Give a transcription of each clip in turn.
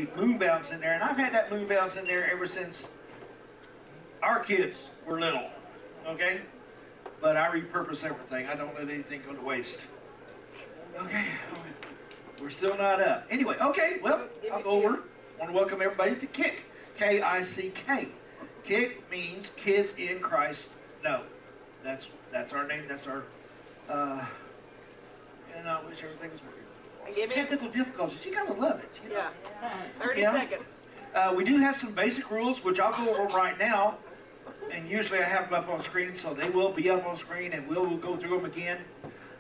a moon bounce in there, and I've had that moon bounce in there ever since our kids were little, okay? But I repurpose everything. I don't let anything go to waste. Okay, we're still not up. Anyway, okay, well, I'll go over. I want to welcome everybody to KICK, K-I-C-K. KICK means Kids in Christ Know. That's our name, that's our, and I wish everything was working. Technical difficulties, you gotta love it. You know? Yeah, 30 seconds. We do have some basic rules, which I'll go over right now. And usually I have them up on screen, so they will be up on screen, and we'll go through them again.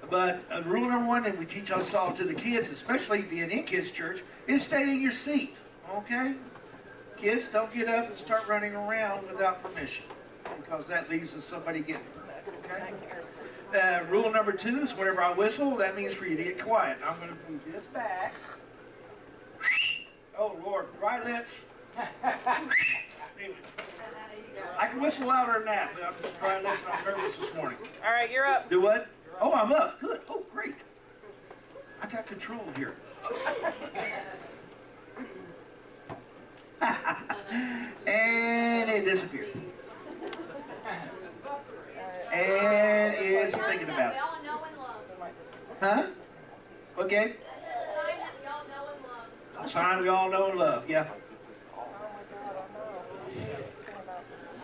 But rule number one, and we teach us all to the kids, especially being in kids' church, is stay in your seat, okay? Kids, don't get up and start running around without permission, because that leads to somebody getting hurt, okay? Rule number two is whenever I whistle, that means for you to get quiet. I'm going to move this back. Oh, Lord, dry lips. I can whistle louder than that, but I'm just dry lips. I'm nervous this morning. All right, you're up. Do what? Oh, I'm up. Good. Oh, great. I got control here. And it disappeared. And it's thinking about it. Huh? Okay. A sign we all know and love. Yeah.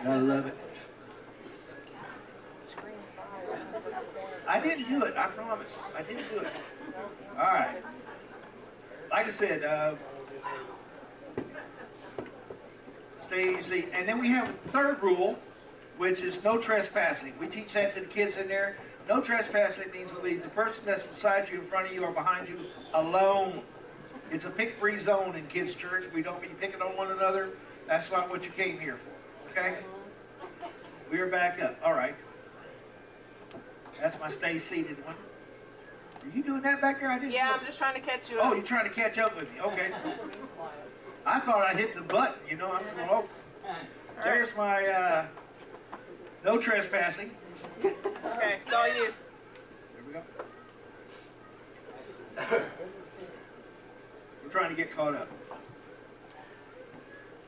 Gotta love it. I didn't do it, I promise. I didn't do it. Alright. Like I said, stay easy. And then we have a third rule, which is no trespassing. We teach that to the kids in there. No trespassing means to leave the person that's beside you, in front of you, or behind you alone. It's a pick-free zone in kids' church. We don't be picking on one another. That's not what you came here for. Okay? We are back up. All right. That's my stay seated one. Are you doing that back there? I didn't. Yeah, I'm just trying to catch you up. Oh, you're trying to catch up with me. Okay. I thought I hit the button. You know, I'm going, oh. There's my no trespassing. Okay, it's all you. There we go. We're trying to get caught up.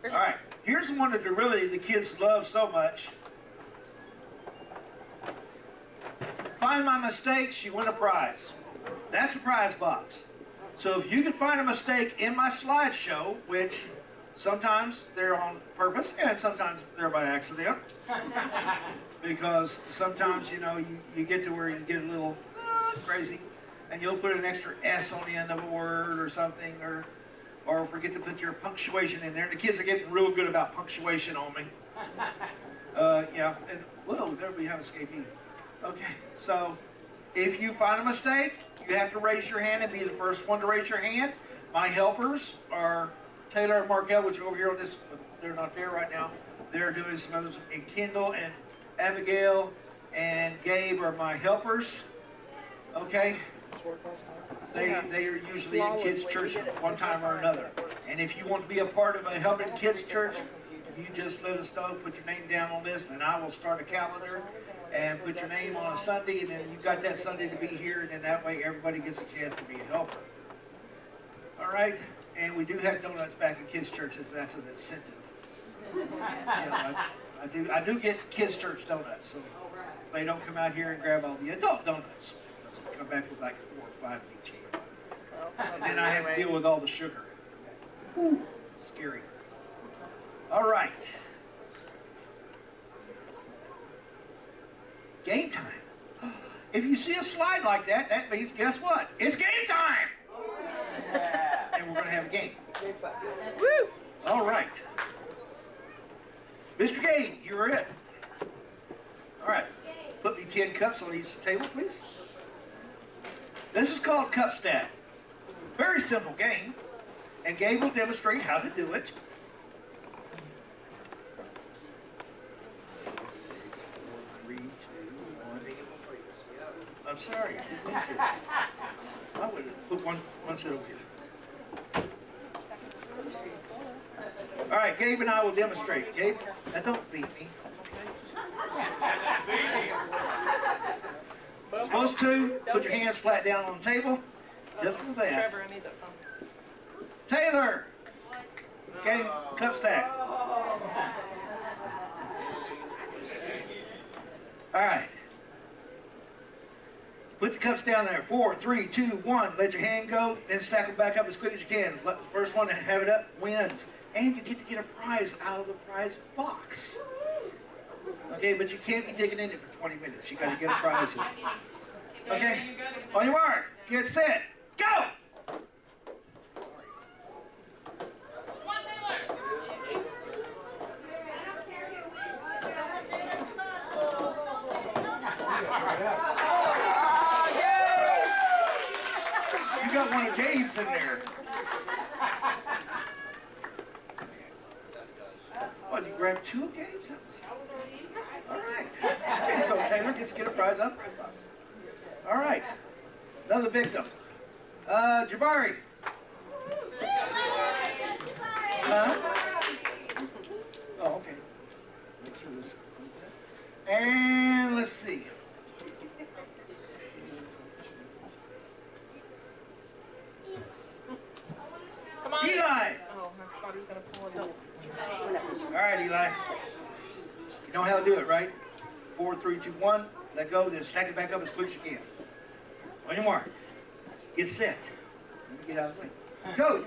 All right. Here's one that the kids love so much. Find my mistakes, you win a prize. That's the prize box. So if you can find a mistake in my slideshow, which sometimes they're on purpose and sometimes they're by accident, because sometimes, you know, you get to where you get a little crazy, and you'll put an extra S on the end of a word or something, or forget to put your punctuation in there. And the kids are getting real good about punctuation on me. Yeah, and whoa, there we have escapee. Okay, so if you find a mistake, you have to raise your hand and be the first one to raise your hand. My helpers are Taylor and Markel, which are over here on this, they're not there right now. They're doing some others, and Kendall and Abigail and Gabe are my helpers. Okay? They are usually in kids' church at one time or another. And if you want to be a part of a helping kids' church, you just let us know, put your name down on this, and I will start a calendar and put your name on a Sunday, and then you've got that Sunday to be here, and then that way everybody gets a chance to be a helper. All right? And we do have donuts back in kids' churches. That's an incentive. You know, I do get kids' church donuts, so they don't come out here and grab all the adult donuts. So come back with like 4 or 5 each here. And then I have to deal with all the sugar. Whew, scary. All right. Game time. If you see a slide like that, that means, guess what? It's game time! And we're going to have a game. Woo! All right. Mr. Gabe, you're it. All right. Put me 10 cups on each table, please. This is called Cup Stat. Very simple game. And Gabe will demonstrate how to do it. I'm sorry. I would have put one set over here. All right, Gabe and I will demonstrate. Gabe, now don't beat me. Supposed to put your hands flat down on the table. Just for that. Trevor, I need that phone. Taylor, Okay, cup stack. All right. Put the cups down there. 4, 3, 2, 1. Let your hand go, then stack them back up as quick as you can. Let the first one to have it up wins. And you get to get a prize out of the prize box. Okay, but you can't be digging in it for 20 minutes. You got to get a prize in. Okay? On your mark, get set, go! You got one of Gabe's in there. What, you grabbed 2 of Gabe's? All right. Okay, so Taylor gets to get a prize out of the prize box. All right. Another victim. Jabari. Huh? Oh, okay. And let's see. Come on. Eli. Oh, I thought he was going to pull it up. All right, Eli. You know how to do it, right? 4, 3, 2, 1. Let go, then stack it back up as quick as you can. On your mark. Get set. Let me get out of the way. Go.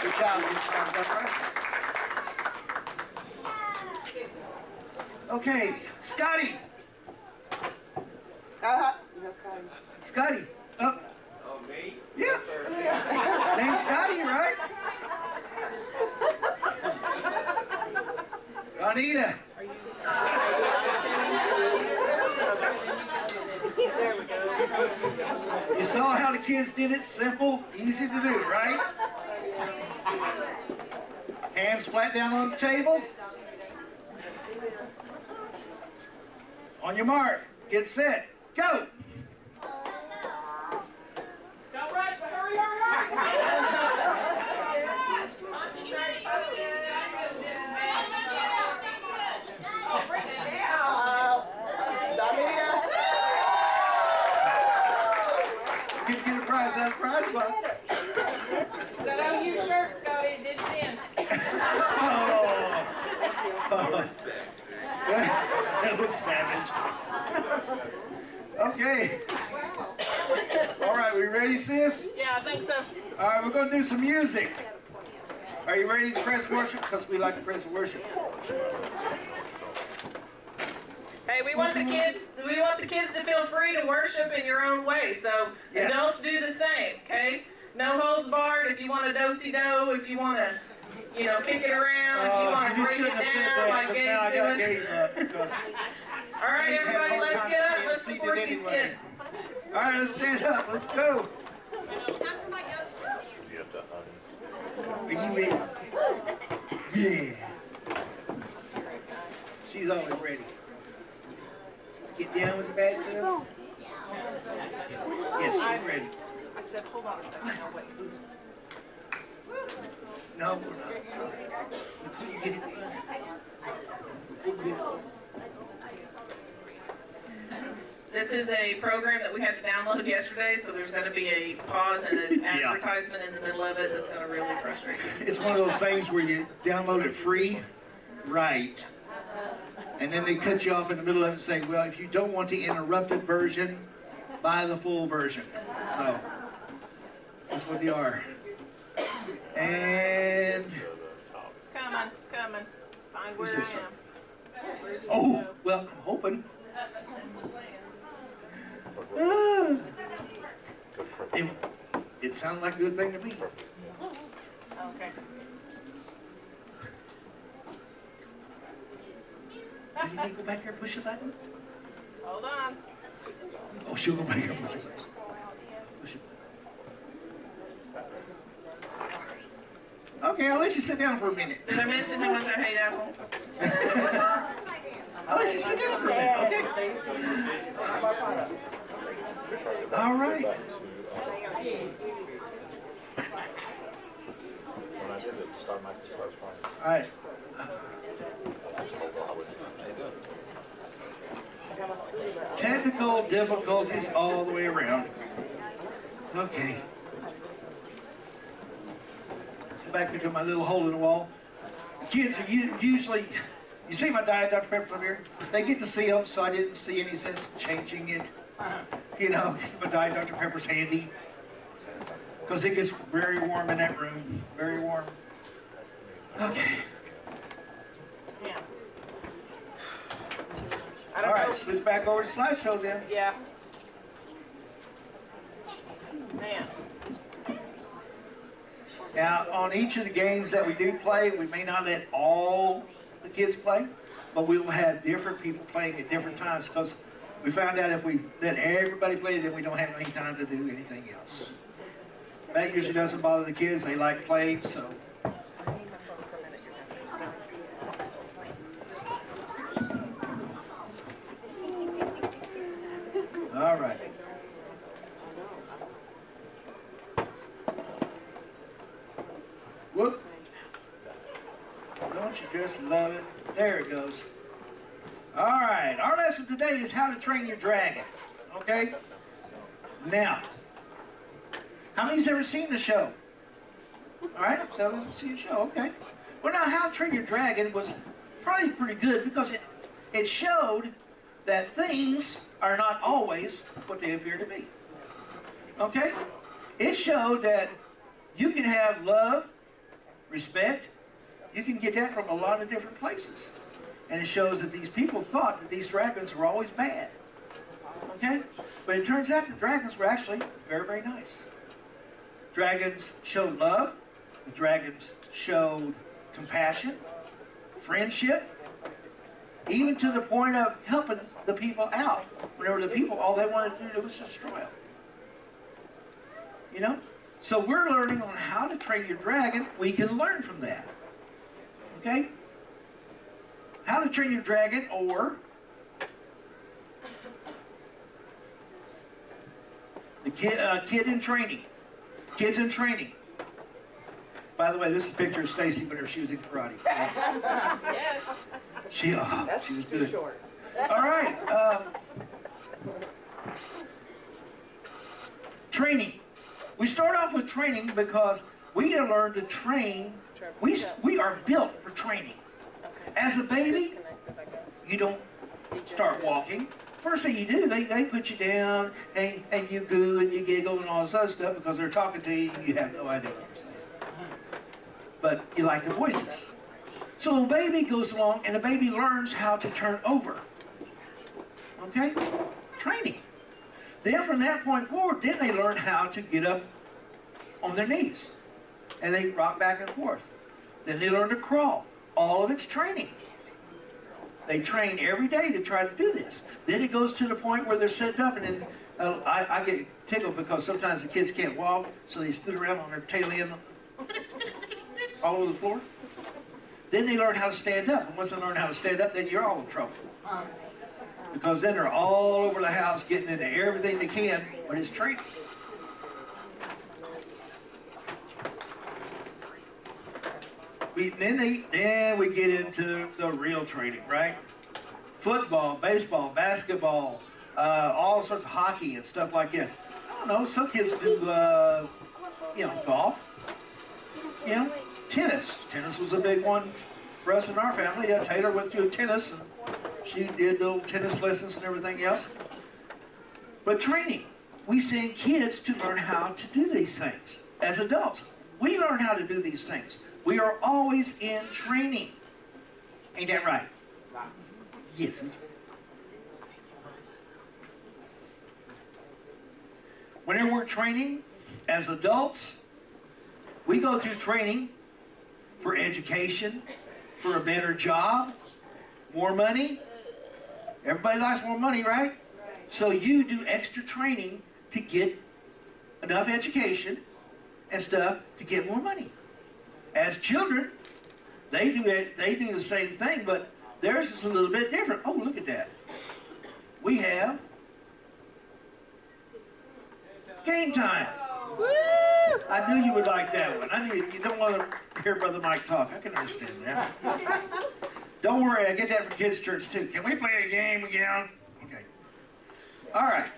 Good job. Okay, Scotty. Scotty, up. Oh, me? Yeah. Name's Scotty, right? Anita. You saw how the kids did it? Simple, easy to do, right? Hands flat down on the table. On your mark, get set, go! Don't rush, but hurry, hurry, hurry. You can get a prize out of the prize box. Is that OU shirt, Scotty? It didn't win. Oh. That was savage. Okay. All right, we ready, sis? Yeah, I think so. All right, we're going to do some music. Are you ready to praise and worship? Because we like to praise and worship. Hey, we want the kids to feel free to worship in your own way. So Yes. adults do the same, okay? No holds barred. If you want to do-si-do, if you want to, kick it around, if you want to break it down like Gabe's doing. All right, everybody, let's get up. Let's support these kids. All right, let's stand up. Let's go. Are you ready? Yeah. She's always ready. Get down with the bad self. Yes, she's ready. I said, hold on a second. No, wait. No, we're not. You get it. This is a program that we had to download yesterday, so there's going to be a pause and an Yeah. advertisement in the middle of it that's going to really frustrate you. It's one of those things where you download it free, right, and then they cut you off in the middle of it and say, well, if you don't want the interrupted version, buy the full version. So, that's what they are. And, Coming. Find where Who's this I am. Where did you oh, go? well, I'm hoping. Ah. It sounded like a good thing to me. Okay. Did you go back there and push the button? Hold on. Oh, she'll go back there and push the button. Push it. Okay, I'll let you sit down for a minute. Did I mention how much I hate Apple? I'll let you sit down for a minute, okay? All right. All right. Technical difficulties all the way around. Okay. Back into my little hole in the wall. Kids are usually, you see my Diet Dr. Pepper up here? They get to see them, so I didn't see any sense changing it. You know, my Diet Dr. Pepper's handy. Because it gets very warm in that room. Very warm. Okay. Yeah. All right, switch back over to slideshow then. Yeah. Man. Now, on each of the games that we do play, we may not let all the kids play, but we will have different people playing at different times because we found out if we let everybody play, then we don't have any time to do anything else. That usually doesn't bother the kids. They like playing, so. All right. Whoop. Don't you just love it? There it goes. All right. Our lesson today is how to train your dragon. Okay? Now, how many's ever seen the show? All right, so see the show, okay. Well, now, how to train your dragon was probably pretty good because it showed that things are not always what they appear to be. Okay? It showed that you can have love, respect. You can get that from a lot of different places. And it shows that these people thought that these dragons were always bad. Okay? But it turns out the dragons were actually very, very nice. Dragons showed love. The dragons showed compassion, friendship, even to the point of helping the people out. Whenever the people, all they wanted to do was destroy them. You know? So we're learning on how to train your dragon. We can learn from that. Okay? How to train your dragon, or the kid in training. Kids in training. By the way, this is a picture of Stacy whenever she was in karate. Yes. She was good. Short. All right. Training. We start off with training because we gotta learn to train. We are built for training. As a baby, you don't start walking. First thing you do, they put you down and you goo and you giggle and all this other stuff because they're talking to you. You have no idea what they're saying. But you like the voices. So a baby goes along and the baby learns how to turn over. Okay? Training. Then from that point forward, then they learn how to get up on their knees. And they rock back and forth. Then they learn to crawl. All of it's training. They train every day to try to do this. Then it goes to the point where they're sitting up, and then I get tickled because sometimes the kids can't walk, so they stood around on their tail end all over the floor. Then they learn how to stand up, and once they learn how to stand up, then you're all in trouble. Because then they're all over the house getting into everything they can, but it's training. Then we get into the real training, right? Football, baseball, basketball, all sorts of hockey and stuff like this. I don't know, some kids do, golf. Tennis. Tennis was a big one for us in our family. Yeah, Taylor went through tennis, and she did little tennis lessons and everything else. But training, we send kids to learn how to do these things. As adults, we learn how to do these things. We are always in training. Ain't that right? Yes. Whenever we're training as adults, we go through training for education, for a better job, more money. Everybody likes more money, right? So you do extra training to get enough education and stuff to get more money. As children, they do the same thing, but theirs is a little bit different. Oh, look at that. We have game time. I knew you would like that one. I knew you don't want to hear Brother Mike talk. I can understand that. Don't worry, I get that from kids' church too. Can we play a game again? Okay. All right.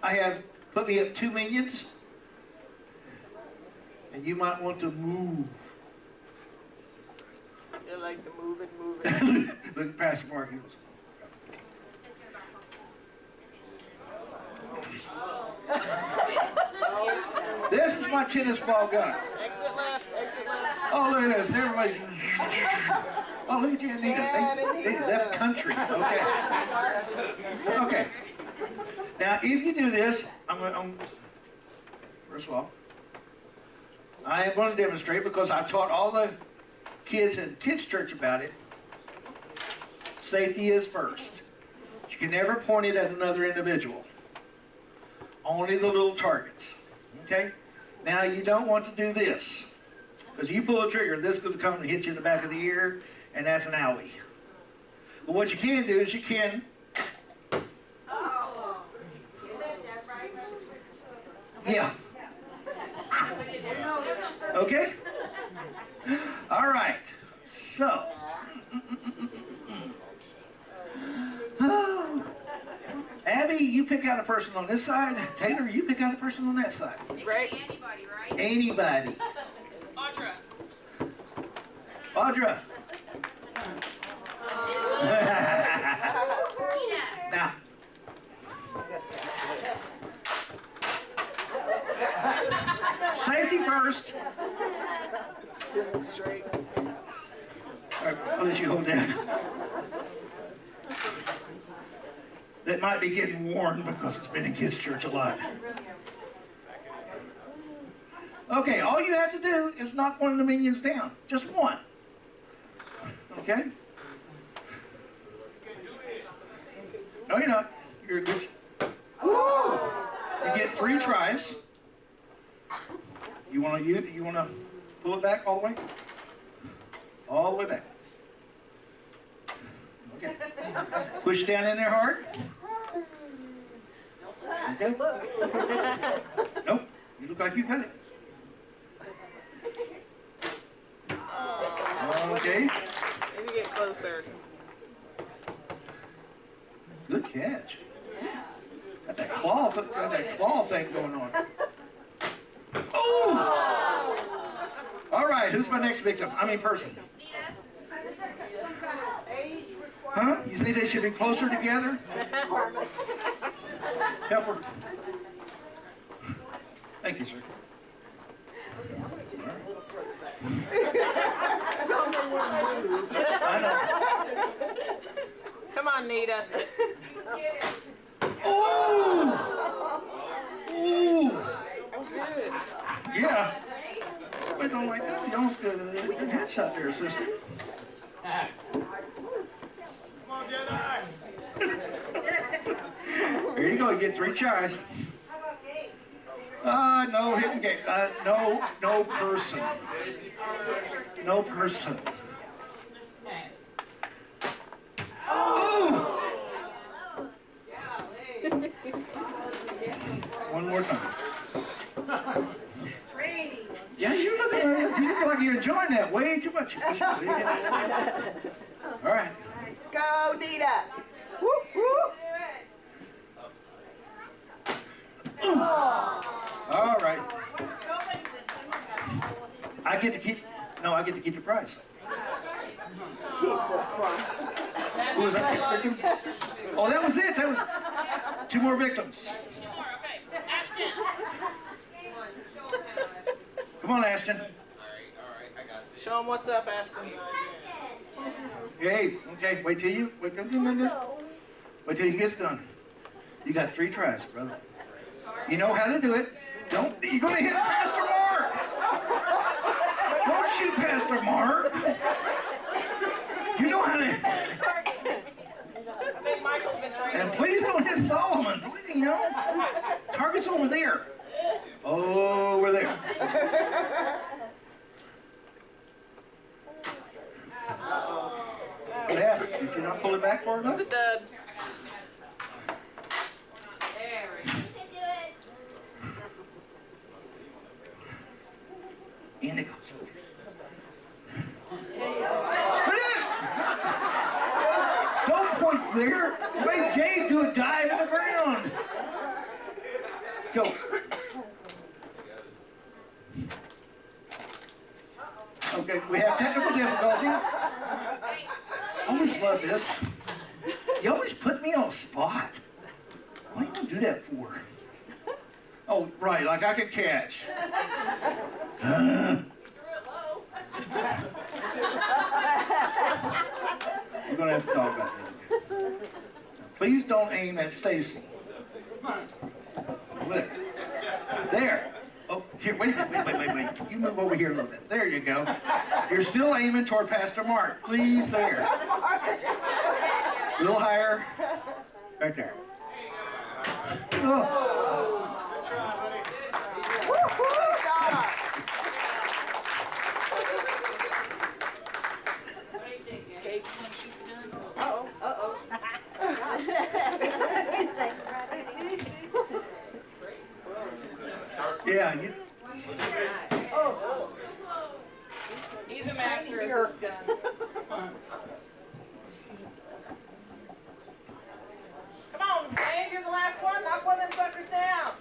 I have put me up 2 minions, and you might want to move. You like to move it. Look at Pastor Mark. This is my tennis ball gun. Exit left. Oh, look at this. Everybody's. Oh, look at you, Anita. They left country. Okay. Okay. Now, if you do this, first of all, I am going to demonstrate because I've taught all the kids in kids' church about it. Safety is first. You can never point it at another individual. Only the little targets. Okay? Now, you don't want to do this. Because you pull a trigger, this is going to come and hit you in the back of the ear, and that's an owie. But what you can do is you can... Yeah. Okay? All right. So... Abby, you pick out a person on this side. Taylor, you pick out a person on that side. Right. Anybody, right? Anybody. Audra. Audra. Now. Safety first. Straight. All right, I'll let you hold that. That might be getting worn because it's been in kids' church a lot. Okay, all you have to do is knock one of the minions down. Just one. Okay? No, you're not. You're a good. Woo! You get 3 tries. You want to pull it back all the way? All the way back. Okay. Push it down in there hard. Okay. Nope. You look like you got it. Okay. Maybe get closer. Good catch. Got that claw thing going on. Oh! All right. Who's my next victim? Person. Huh? You think they should be closer together? Help her. Thank you, sir. I know. Come on, Nita. Oh! Ooh! Yeah. Wait, don't like that. You don't get a headshot there, sister. Here you go, you get 3 tries. No hidden game. No person. No person. Oh! One more time. Yeah, you look like you're enjoying that way too much. All right. Go, Nita. Whoop, whoop. All right. I get to keep the prize. Who was that next victim? Oh, that was it. That was 2 more victims. Come on, Ashton. All right, I got this. Show them what's up, Ashton. Hey, okay, wait till you get done. You got 3 tries, brother. You know how to do it. You're gonna hit Pastor Mark. Don't shoot Pastor Mark. You know how to. I think Michael's been training. And please don't hit Solomon. Please, target's over there. Over there. What happened? Did you not pull it back far enough? It's a dud. In it goes. Put it! Don't point there. Make Gabe do a dive in the ground. Go. Okay, we have technical difficulty. I always love this. You always put me on a spot. What do you do that for? Oh, right, like I could catch. We're going to have to talk about that. Please don't aim at Stacy. Look. There. Oh, here, wait a minute, wait. You move over here a little bit. There you go. You're still aiming toward Pastor Mark. Please, there. A little higher. Right there. Oh. Yeah, you... He's a master of this gun. Come on, Dave, you're the last one. Knock one of them suckers down.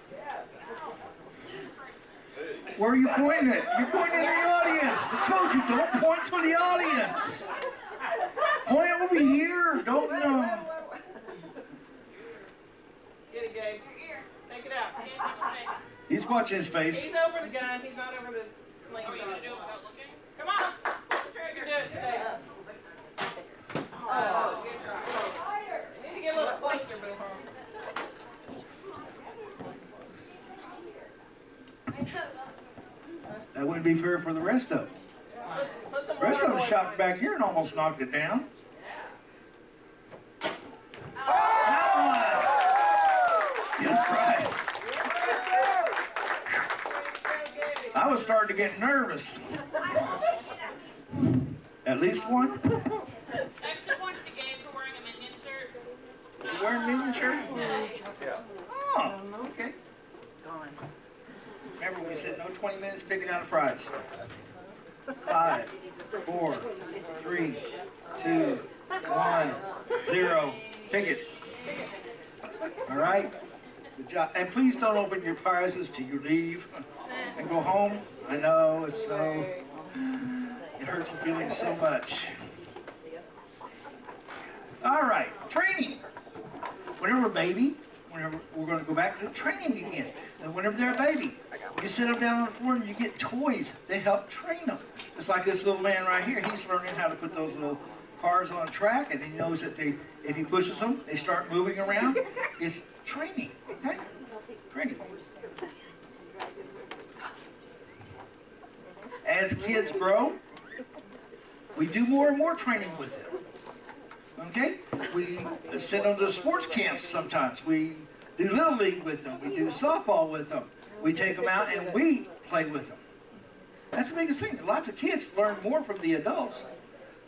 Where are you pointing at? You're pointing at the audience. I told you, don't point to the audience. Point over here. Don't know. Get it, Gabe. Take it out. He's watching his face. He's over the gun. He's not over the slingshot. Come on. You can do it today. Oh, good try. You need to get a little closer, Boo Home. That wouldn't be fair for the rest of them. Put some The rest of them water shot back here and almost knocked it down. That one! Good prize. I was starting to get nervous. At least one? Extra points to Gabe for wearing a Minion shirt. You wearing a Minion shirt? Yeah. Oh, okay. Remember we said no 20 minutes picking out a prize. 5, 4, 3, 2, 1, 0. Pick it. All right? Good job. And please don't open your prizes till you leave and go home. I know, it's so... It hurts the feelings so much. All right, training. Whenever a baby, whenever we're going to go back to the training again. And whenever they're a baby, you sit them down on the floor and you get toys that help train them. It's like this little man right here. He's learning how to put those little cars on a track, and he knows that if he pushes them, they start moving around. It's training, okay? Training. As kids grow, we do more and more training with them. Okay? We send them to sports camps sometimes. We do Little League with them. We do softball with them. We take them out and we play with them. That's the biggest thing. Lots of kids learn more from the adults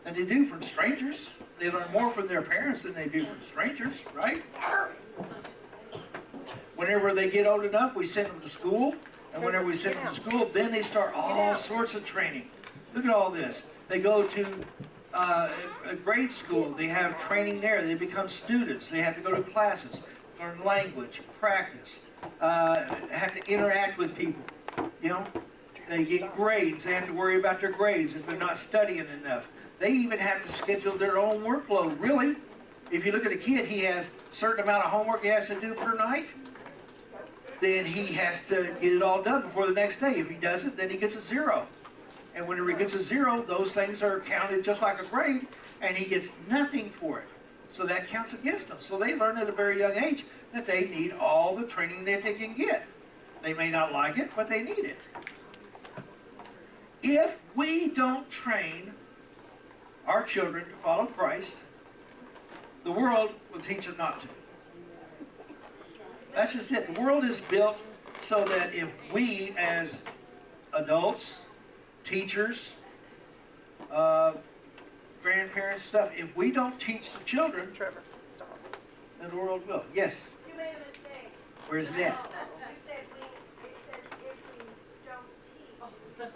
than they do from strangers. They learn more from their parents than they do from strangers, right? Whenever they get old enough, we send them to school. And whenever we send them to school, then they start all sorts of training. Look at all this. They go to a grade school. They have training there. They become students. They have to go to classes, learn language, practice, have to interact with people. You know, they get grades. They have to worry about their grades if they're not studying enough. They even have to schedule their own workload. Really, if you look at a kid, he has a certain amount of homework he has to do per night. Then he has to get it all done before the next day. If he doesn't, then he gets a 0. And whenever he gets a 0, those things are counted just like a grade, and he gets nothing for it. So that counts against them. So they learn at a very young age that they need all the training that they can get. They may not like it, but they need it. If we don't train our children to follow Christ, the world will teach us not to. That's just it. The world is built so that if we as adults, teachers, grandparents, stuff, if we don't teach the children, Trevor, stop. then the world will. Yes? You made a mistake. Where's that? You said it says if we don't teach, you said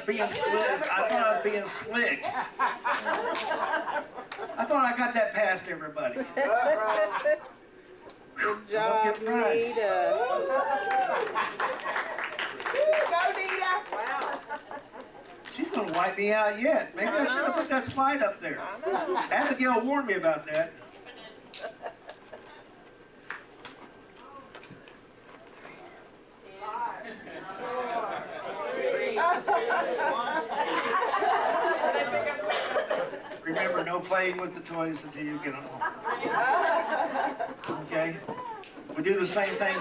being slick. I thought I was being slick. I thought I got that past everybody. Good job, Nita. Go, Nita. Wow. She's gonna wipe me out yet. Maybe I should have put that slide up there. Abigail warned me about that. Remember, no playing with the toys until you get them home. Okay? We do the same thing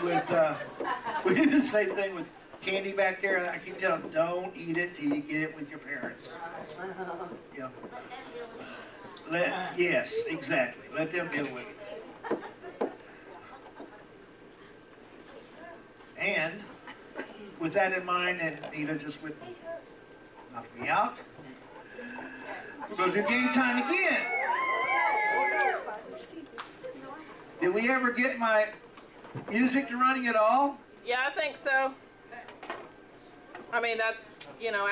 with candy back there, and I keep telling them, don't eat it till you get it with your parents. Yeah. Yes, exactly. Let them deal with it. And with that in mind, and Nita just knocked me out, we're going to do game time again. Did we ever get my music to running at all? Yeah, I think so. I mean, that's,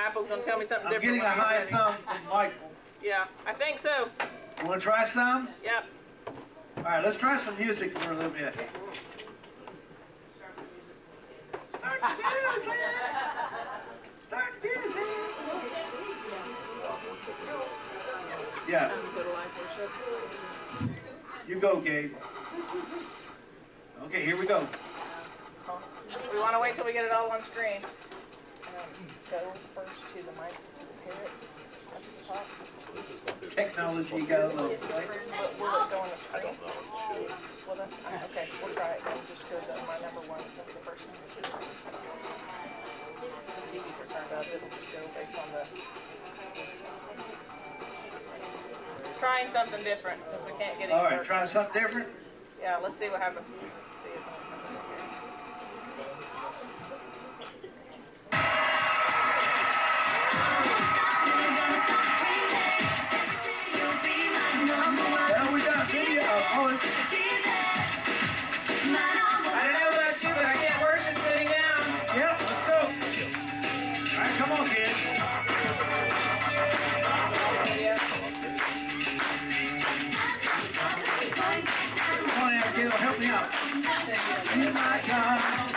Apple's going to tell me something I'm different. getting a high thumb from Michael. Yeah, I think so. You want to try some? Yep. All right, let's try some music for a little bit. Start the music! Start the music! Yeah. You go, Gabe. Okay, here we go. We want to wait till we get it all on screen. Go first to the mic, to the parrot, up to the top. Technology, you gotta love it, right? Will it go on the screen? Will it? Okay, we'll try it. We'll just go to my number one, so the first one. The TVs are turned up. It'll just go based on the... Trying something different since we can't get any All right, work. try something different. Yeah, let's see what happens. See if Well, we got a video. Oh, I don't know about you, but I can't worship sitting down. yep, let's go. All right, come on, kids. Come on, Abigail, help me out. You my God.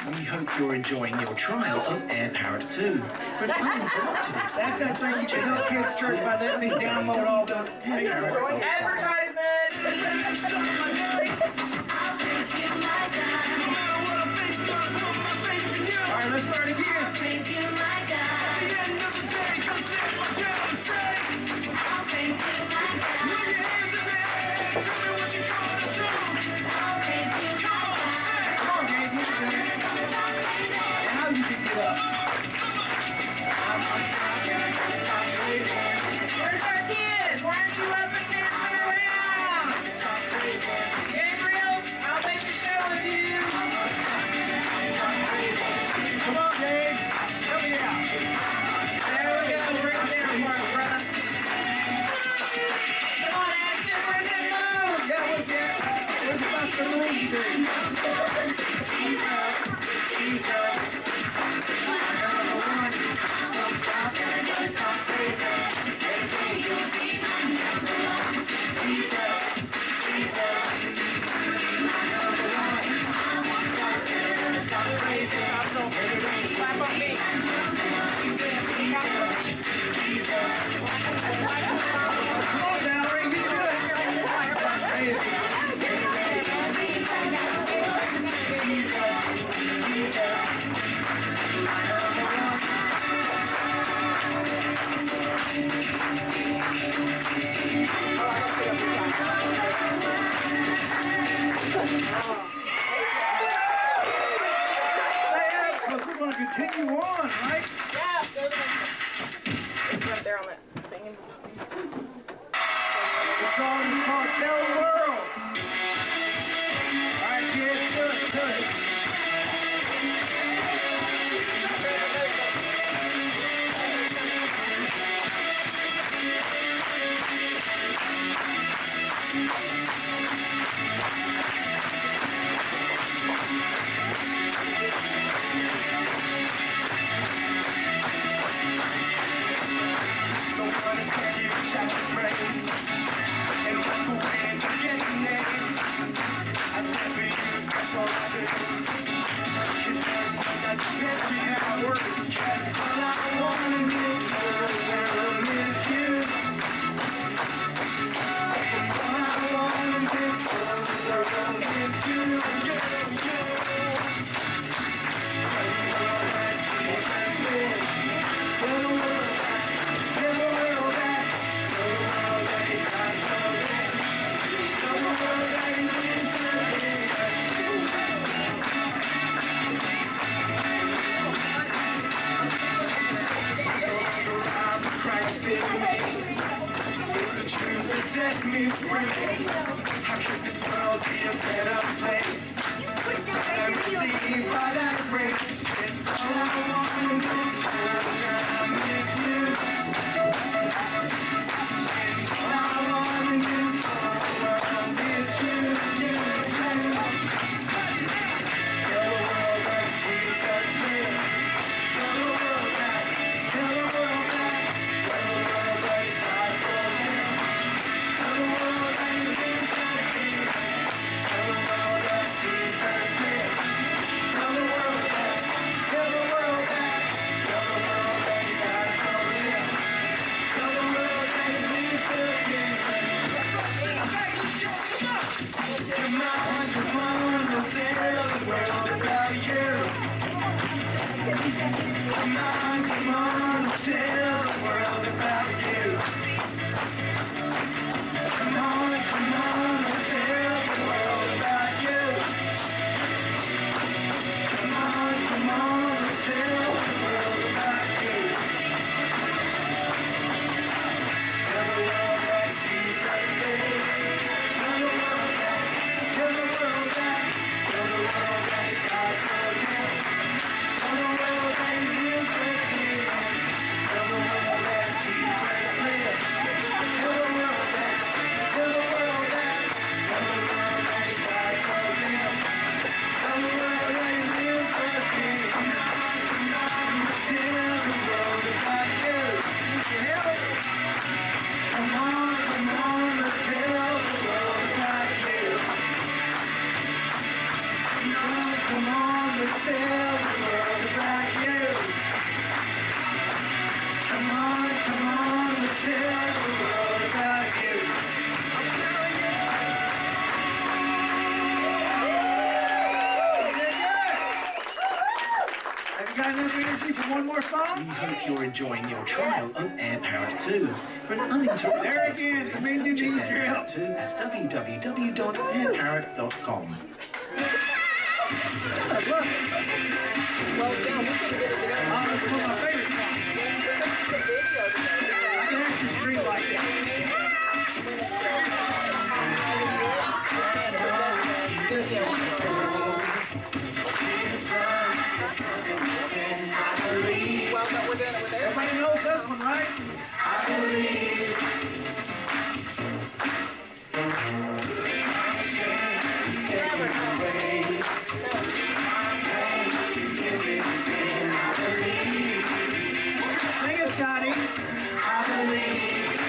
We hope you're enjoying your trial of Air Parrot 2. But uninterrupted That's that thing you tell kids church by letting me download all this. Advertisement! All right, let's start again. Come on, Gabe, you can do it. Now you can get up. Where's our kids? Why aren't you up and dancing around? Gabriel, I'll make the show with you. Come on, Gabe. Help me out. There we go. Bring it down for us, brother. Come on, Ashton. Where's that move? Yeah, what's that? Where's the best of the moves you do? Jesus. Number one. Tell the world. All right, kids, do it, do it. Set me free. How could this world be a better place? I'm received by that grace. It's all I want in this world. Time is you. And all I want in this world is you. Tell the world that Jesus lives. Tell the world that. Tell the world that. Tell the world that He died for them. Tell the world that He lives again. Tell the world that Jesus lives. Tell the world that. Tell the world that. Tell the world that He died for them. Tell the world that He lives again. Come on, come on, we'll tell the world about you. Come on, we'll tell the world about you. Come on, we'll tell the world about you. Come on, we'll tell the world about you. Tell the world that Jesus lives. Tell the world that. Tell the world that. Tell the world that He died for them. Tell the world that He lives again. Tell the world that Jesus lives. Tell the world that. Tell the world that. Tell the world that He died for them. Tell the world that He lives again. Tell the world about you. Come on, let's tell the world about you. Come on, let's tell the world about you. Come on, let's tell the world about you. Have you got enough energy for one more We song? hope you're enjoying your trial of Air Powered 2. For an uninterrupted There again, experience, Dominion purchase needs your Air help. Powered 2 at www.airpowered.com. Well, John, we can get it together. Oh, that's one of my favorite songs. The video together. I can actually stream like that. Well, but we're doing it with everybody. Everybody knows this one, right? I believe. Sing it, Scotty. I believe.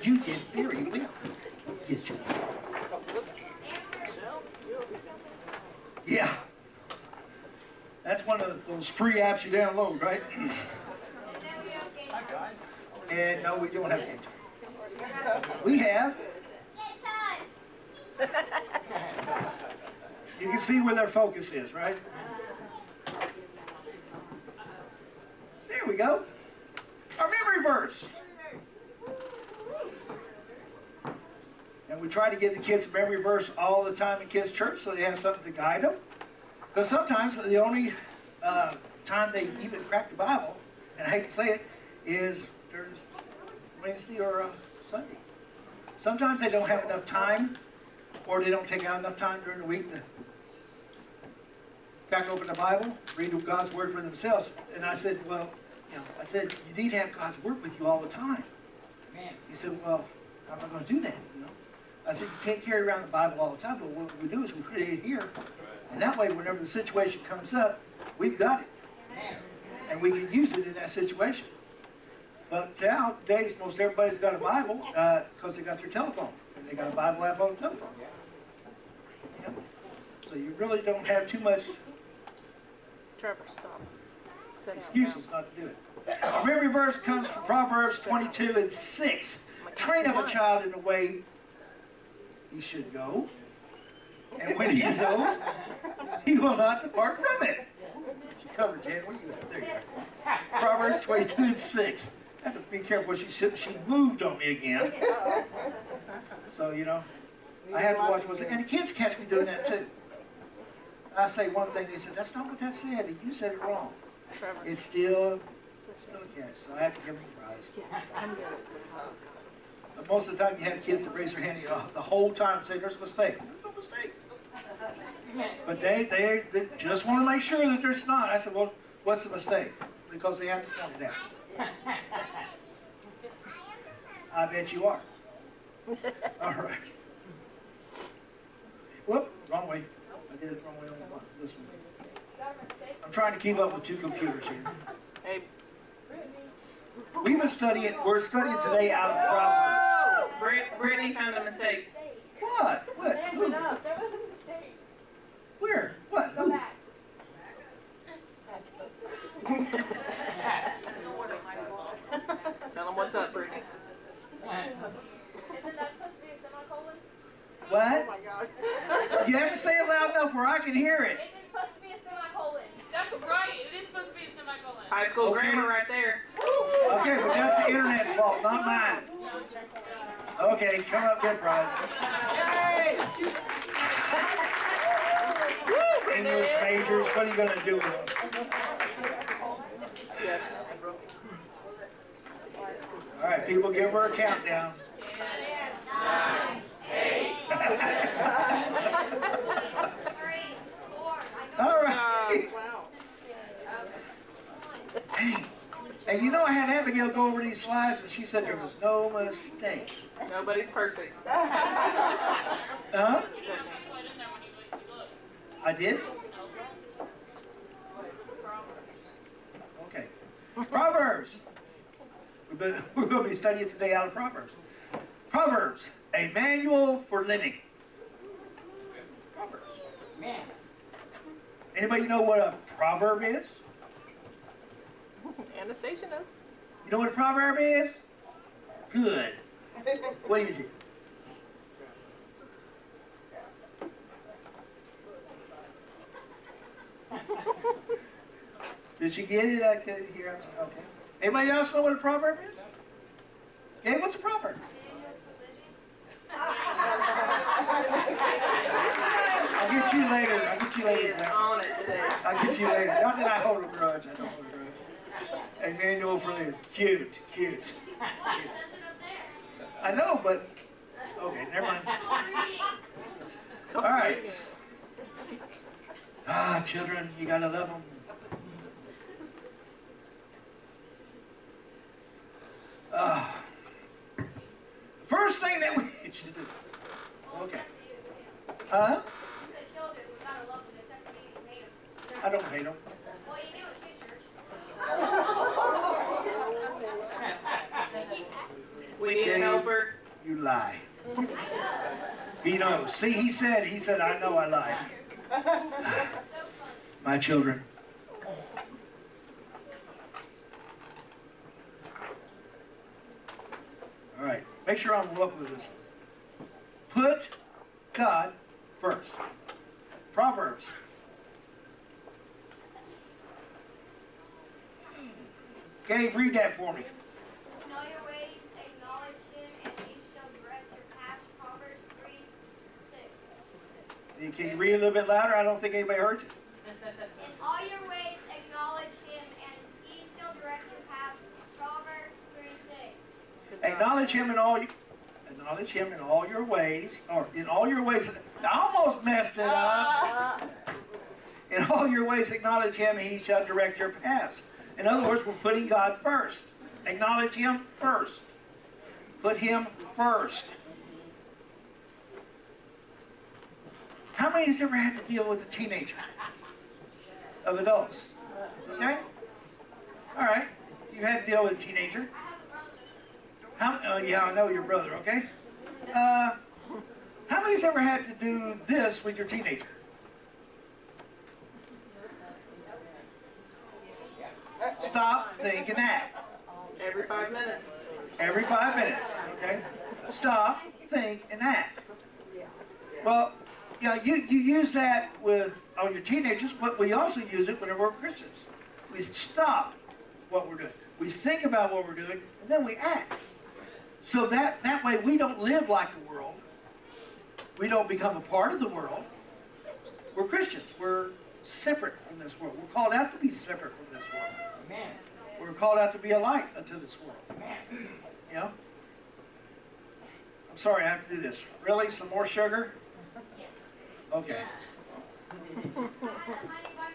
You did very well. Get you. Yeah. That's one of those free apps you download, right? And no, we don't have game time. We have. You can see where their focus is, right? There we go. Our memory verse. And we try to give the kids a memory verse all the time in kids' church so they have something to guide them. Because sometimes the only time they even crack the Bible, and I hate to say it, is during Wednesday or Sunday. Sometimes they don't have enough time, or they don't take out enough time during the week to crack open the Bible, read God's Word for themselves. And I said, well, I said, you need to have God's Word with you all the time. He said, well, how am I going to do that? I said, you can't carry around the Bible all the time, but what we do is we put it here, and that way, whenever the situation comes up, we've got it, and we can use it in that situation. But nowadays, most everybody's got a Bible because they got their telephone, and they got a Bible app on the telephone. Yeah. So you really don't have too much Trevor, stop. excuses not to do it. Our memory verse comes from Proverbs 22:6. Train up a child in the way he should go, and when he is old, he will not depart from it. She covered, Jan. Where you at? There you go. Proverbs 22:6. I have to be careful. She moved on me again. So, I have to watch what's it. And the kids catch me doing that too. I say one thing, they said, that's not what that said. You said it wrong. It's still a catch, so I have to give them a prize. But most of the time you have kids that raise their hand the whole time and say, there's a mistake. There's no mistake. But they just want to make sure that there's not. I said, well, what's the mistake? Because they have to point it out. I bet you are. All right. Whoop, wrong way. I did it the wrong way on this one. I'm trying to keep up with two computers here. Hey. We've been studying, we're studying today out of Proverbs. Brittany found a mistake. What? What? Who? There was a mistake. Where? What? Go Who? back. Tell them what's up, Brittany. Isn't that supposed to be a semicolon? What? Oh my God. You have to say it loud enough where I can hear it. Isn't supposed to be a semicolon? That's right. It is supposed to be a semicolon. High school Okay. grammar right there. Okay, but that's the internet's fault, not mine. Okay, come up, get prize. English majors, what are you going to do with them? All right, people, give her a countdown. 9, 8. All right. Wow. Hey, and I had Abigail go over these slides, and she said there was no mistake. Nobody's perfect. Huh? Slide in there when you look. I did? No, Proverbs. We're going to be studying today out of Proverbs. Proverbs, a manual for living. Proverbs. Man. Anybody know what a proverb is? Anastasia knows. You know what a proverb is? Good. What is it? Did she get it? I couldn't hear. Okay. Anybody else know what a proverb is? Okay, what's a proverb? I'll get you later. I'll get you He later. is on it today. I'll get you later. Not that I hold a grudge. I don't hold a grudge. A manual for living. Cute, cute. I know, but okay, never mind. All right. Ah, children, you gotta love them. First thing that we should do. Okay. Huh? I don't hate them. Well, you do at his church. We need a helper. You lie. He knows. See, he said, I know I lie. My children. All right. Make sure I'm up with this. Put God first. Proverbs. Okay, read that for me. In all your ways, acknowledge him, and he shall direct your paths. Proverbs 3:6. Can you read a little bit louder? I don't think anybody heard you. In all your ways, acknowledge him, and he shall direct your paths. Proverbs 3:6. Acknowledge him in all your ways, or in all your ways. I almost messed it up. In all your ways, acknowledge him, and he shall direct your paths. In other words, we're putting God first. Acknowledge him first. Put him first. How many has ever had to deal with a teenager? Of adults? Okay? All right. You had to deal with a teenager. Yeah, I know your brother, okay? How many's ever had to do this with your teenager? Stop, think, and act. Every 5 minutes. Every 5 minutes, okay? Stop, think, and act. Well, you know, you use that on your teenagers, but we also use it whenever we're Christians. We stop what we're doing. We think about what we're doing, and then we act. So that way we don't live like the world. We don't become a part of the world. We're Christians. We're separate from this world. We're called out to be separate from this world. Amen. We're called out to be a light unto this world. You know? I'm sorry I have to do this. Really? Some more sugar? Okay. Honey bun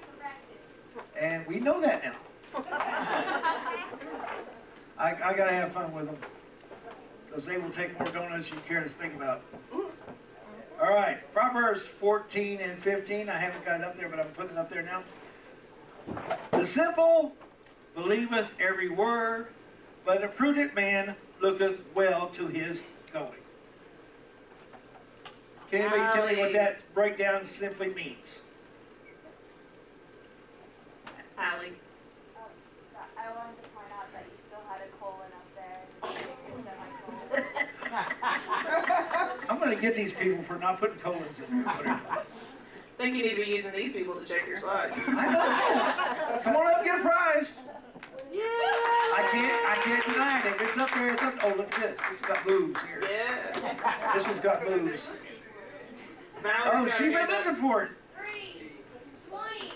for breakfast. And we know that now. I gotta have fun with them. Because they will take more donuts than you care to think about. All right. Proverbs 14 and 15. I haven't got it up there, but I'm putting it up there now. The simple believeth every word, but a prudent man looketh well to his going. Can anybody tell me what that breakdown simply means? Allie. I wanted to point out that you still had a colon up there. I'm going to get these people for not putting colons in there. I think you need to be using these people to check your slides. I know. Come on up and get a prize. Yeah. I can't deny it. If it's up there, it's up. Oh, look at this. It's got moves here. Yeah. This one's got moves. Valerie's Oh, got she's her been hand up. looking for it. 3:20.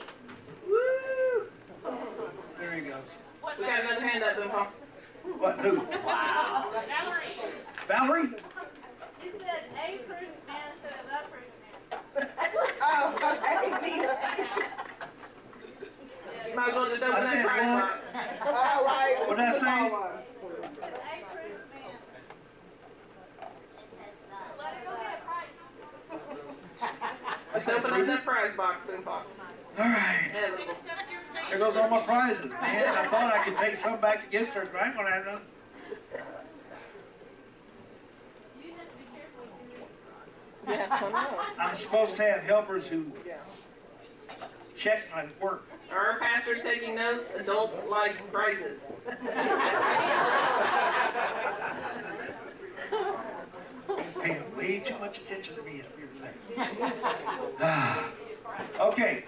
Woo! There he goes. What We got another hand up, Boompa. What? Who? Valerie. Valerie? You said a prudent man instead of a prudent man. You might as well just open I that said prize what? box. All right. What did I say? A prudent man. Let her go get a prize. Just open up that prize box, Boompa. All right. Yeah, Accept your fate. There goes all my prizes, man. I thought I could take some back to gift stores, but I ain't gonna have none. Yeah, I know. I'm supposed to have helpers who Yeah. check my work. Our pastor's taking notes, adults like prizes. Paying way too much attention to me up here today. Okay.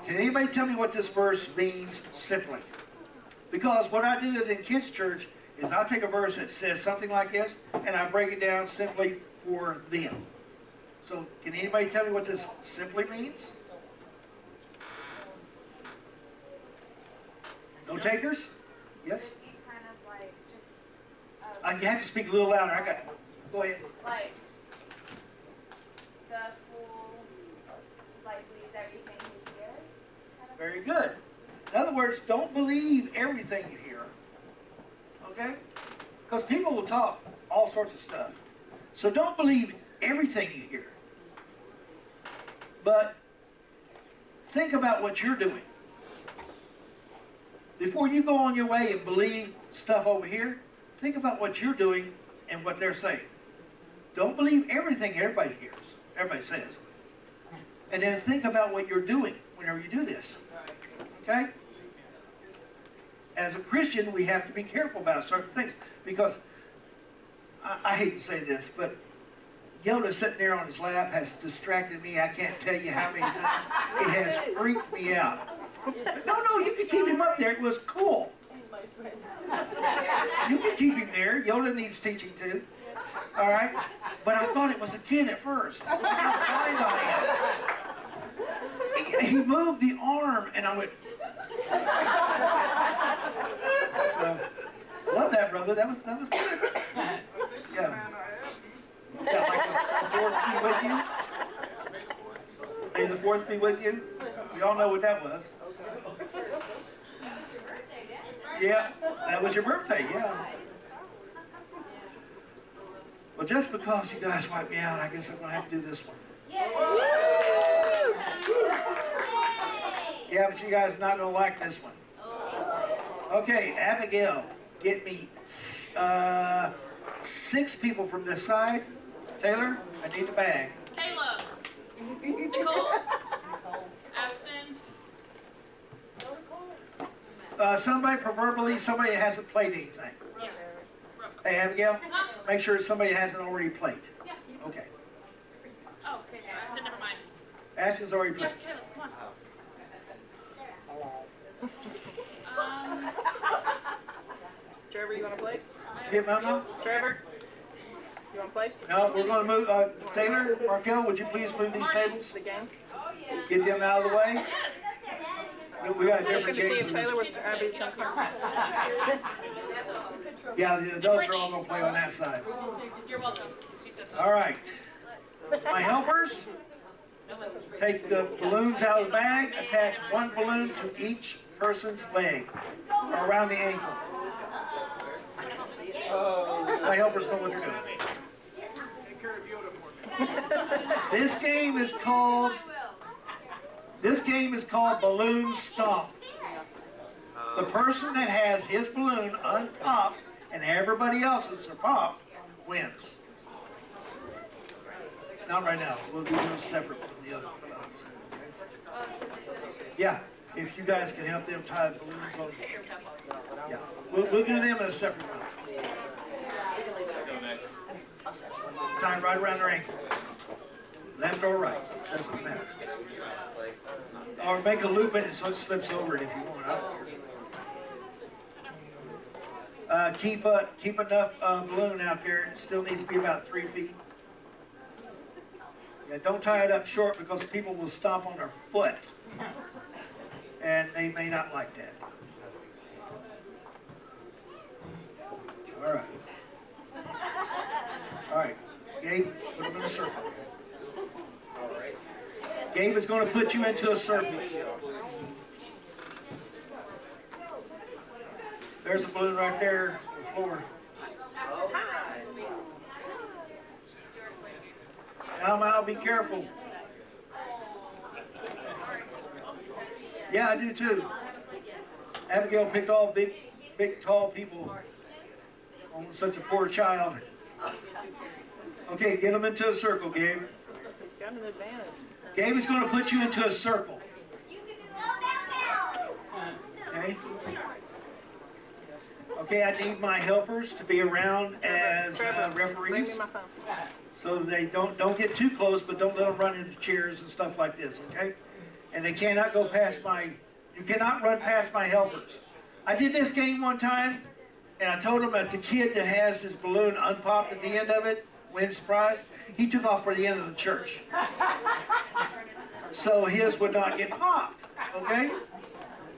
Can anybody tell me what this verse means simply? Because what I do is in kids' church is I take a verse that says something like this and I break it down simply for them. So can anybody tell me what this simply means? No takers? Yes? It kind of like just, You have to speak a little louder. I got. Go ahead. like the fool, like believes everything he hears. Kind of. Very good. In other words, don't believe everything you hear. Okay? Because people will talk all sorts of stuff. So don't believe everything you hear. But think about what you're doing. Before you go on your way and believe stuff over here, think about what you're doing and what they're saying. Don't believe everything everybody hears, everybody says. And then think about what you're doing whenever you do this. Okay? As a Christian, we have to be careful about certain things. Because, I hate to say this, but Yoda sitting there on his lap has distracted me. I can't tell you how many times. It has freaked me out. No, you can keep him up there. It was cool. You can keep him there. Yoda needs teaching too. All right? But I thought it was a kid at first. I wasn't blind on him. He moved the arm, and I went. So, love that, brother. That was good. Yeah. Yeah, like the fourth be with you. May the fourth be with you. We all know what that was. Yeah, that was your birthday, yeah. Well, just because you guys wiped me out, I guess I'm going to have to do this one. Yeah, but you guys are not going to like this one. Okay, Abigail, get me 6 people from this side. Taylor, I need the bag. Caleb. Nicole. Ashton. Somebody, preferably somebody that hasn't played anything. Yeah. Hey, Abigail, make sure somebody hasn't already played. Yeah. Okay. Oh, okay, so Ashton, never mind. Ashton's already Yeah, played. Caleb, come on. Trevor, you want to play? Get Mama? Trevor, you want to play No, we're going to move. Taylor, Markel, would you please move these tables? the game? Get them out of the way. We got a different Looking to see if game. Taylor was Abby's going to come. Yeah, the adults are all going to play on that side. You're welcome. She said that. All right. My helpers, take the balloons out of the bag, attach one balloon to each person's leg, or around the ankle. My helpers know what they're doing. This game is called Balloon Stomp. The person that has his balloon unpopped and everybody else's are popped wins. Not right now. We'll do those separate from the other balloons. Yeah, if you guys can help them tie the balloons on. Yeah, we'll do them in a separate one. Tie right around their ankle. Left or right, doesn't matter. Or make a loop in it so it slips over it if you want. Keep enough balloon out there. It still needs to be about 3 feet. Yeah, don't tie it up short because people will stomp on their foot. And they may not like that. All right. All right. Gabe, put them in a circle. Gabe is going to put you into a circle. There's a balloon right there on the floor. Now, Mal, be careful. Yeah, I do too. Abigail picked all big, tall people on such a poor child. Okay, get them into a circle, Gabe. He's got an advantage. Gabe is going to put you into a circle. Okay? Okay, I need my helpers to be around as Bring referees, me my phone. so they don't get too close, but don't let them run into chairs and stuff like this, okay? And they cannot go past you cannot run past my helpers. I did this game one time, and I told him that the kid that has his balloon unpopped at the end of it wins the prize. He took off for the end of the church. So his would not get popped, okay?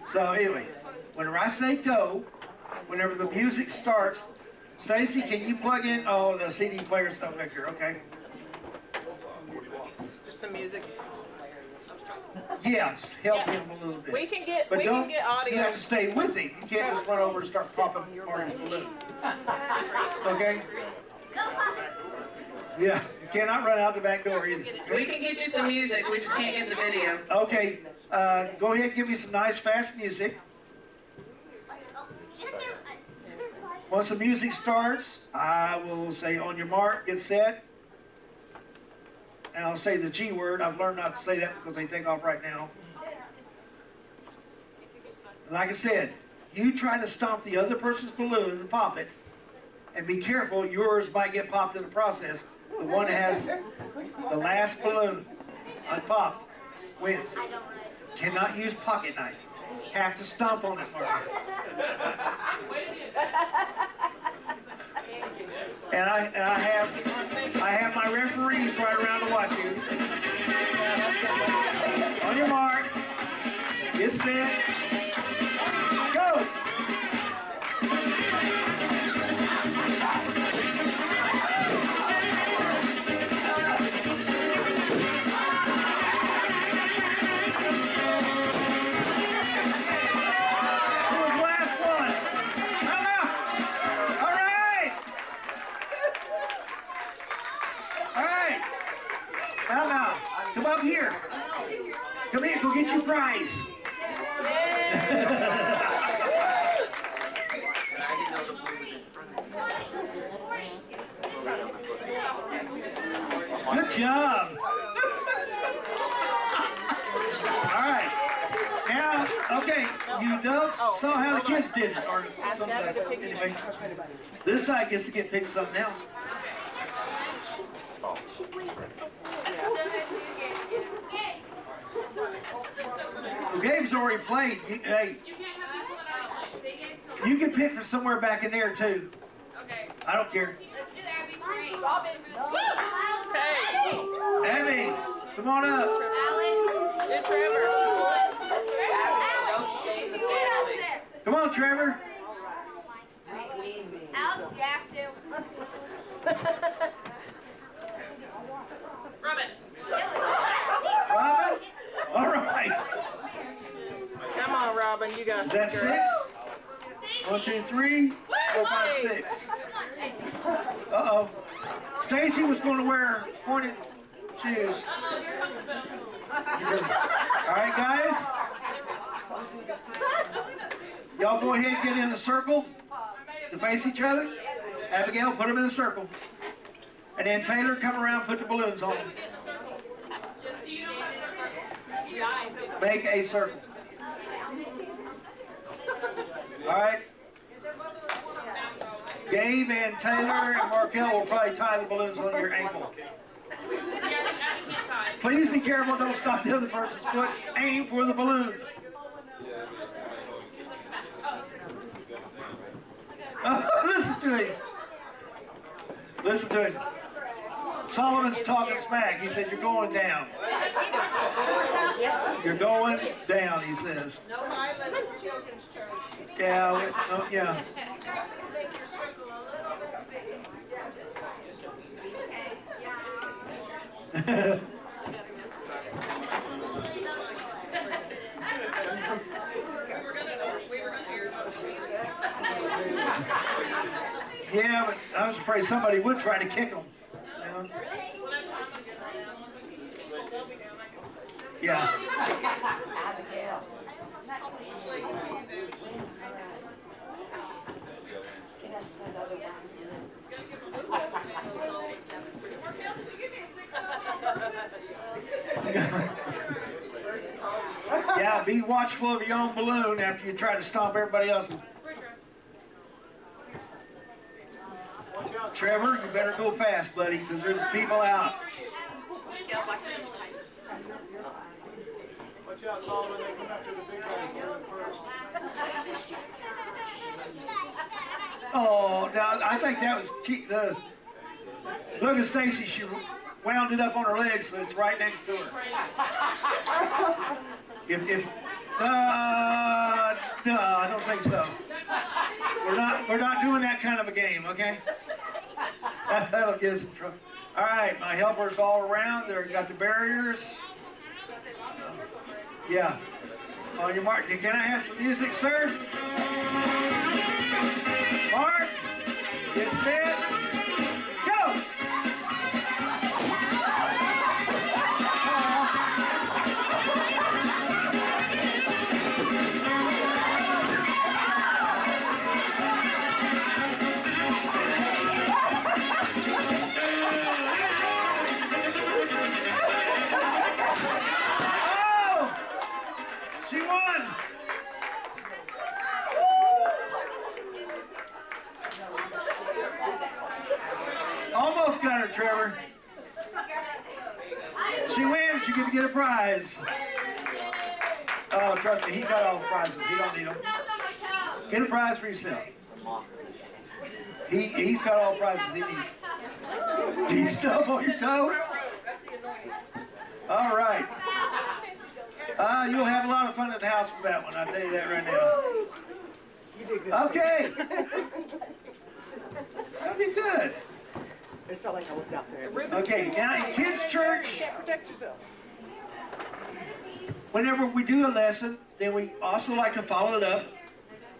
So anyway, whenever I say go, whenever the music starts, Stacy, can you plug in? Oh, the CD player stuff back here, okay? Just some music. Yes, help him a little bit. We can get But don't, get audio. you have to stay with him. You can't just run over and start popping Marty's balloon. Okay? Yeah, you cannot run out the back door either. We can get you some music, we just can't get the video. Okay, go ahead and give me some nice fast music. Once the music starts, I will say on your mark, get set. And I'll say the G word. I've learned not to say that because they take off right now. Like I said, you try to stomp the other person's balloon and pop it. And be careful, yours might get popped in the process. The one that has the last balloon unpopped wins. Cannot use pocket knife. Have to stomp on it, Mark. And I have my referees right around to watch you. On your mark, get set, go! Come up here. Come here, go get your prize. Good job. All right. Now, okay, you adults saw how the kids did it, or something. Anyway, this side gets to get picked something now. The game's already played. Hey, you can pick from somewhere back in there too. Okay. I don't care. Let's do Abby Frank. Robin. Abby, come on up. Alex. Get Trevor. Don't shame the family. Come on, Trevor. Alex, Jack too. Robin. Robin? All right. Come on, Robin, you got Is that this, 6? girl. 1, 2, 3, 4, 5, 6. Uh-oh. Stacy was going to wear pointed shoes. Here comes the boom. All right, guys. Y'all go ahead and get in a circle to face each other. Abigail, put them in a circle. And then Taylor, come around, put the balloons on them. Just so you don't have to circle. Make a circle. All right. Gabe and Taylor and Markel will probably tie the balloons on your ankle. Please be careful, don't stop the other person's foot. Aim for the balloon. Listen to him. Listen to him. Solomon's talking smack. He said, you're going down. You're going down, he says. No violence in children's church. Yeah, yeah. Yeah, but I was afraid somebody would try to kick him. Yeah. Yeah, be watchful of your own balloon after you try to stomp everybody else's. Trevor, you better go fast, buddy, because there's people out. Watch out, Solomon, they come after the big guy first. Oh, now I think that was cheap. Look at Stacy. She wound it up on her legs, so it's right next to her. No, I don't think so. We're not doing that kind of a game, okay? That'll get us in trouble. All right, my helpers all around. They've got the barriers. Yeah. On your mark. Can I have some music, sir? Mark, get set, go! Oh! She won! Almost got her, Trevor. She wins, you get to get a prize. Oh, trust me, he got all the prizes. He don't need them. Get a prize for yourself. He's got all the prizes he needs. You stub on your toe? All right. You'll have a lot of fun at the house with that one, I'll tell you that right now. Okay. That'll be good. It felt like I was out there. Okay, now in kids' church, Protect yourself. whenever we do a lesson, then we also like to follow it up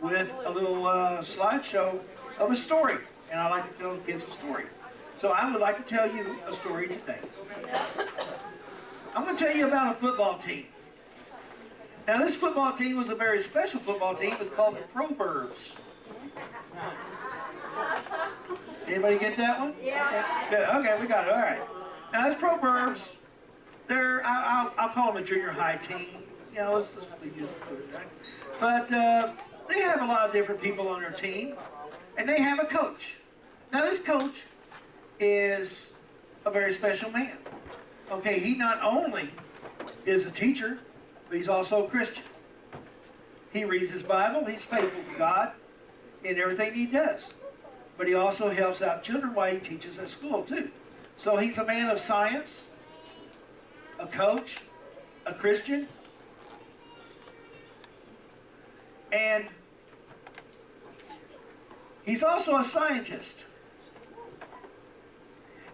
with a little slideshow of a story. And I like to tell the kids a story. So I would like to tell you a story today. I'm going to tell you about a football team. Now this football team was a very special football team. It was called the Proverbs. Anybody get that one? Yeah. Good. Okay, we got it. All right. Now this Proverbs, I'll call them a junior high team. You know, let's leave you to it, right? But they have a lot of different people on their team, and they have a coach. Now this coach is a very special man. Okay, he not only is a teacher, but he's also a Christian. He reads his Bible, he's faithful to God in everything he does. But he also helps out children while he teaches at school too. So he's a man of science, a coach, a Christian, and he's also a scientist.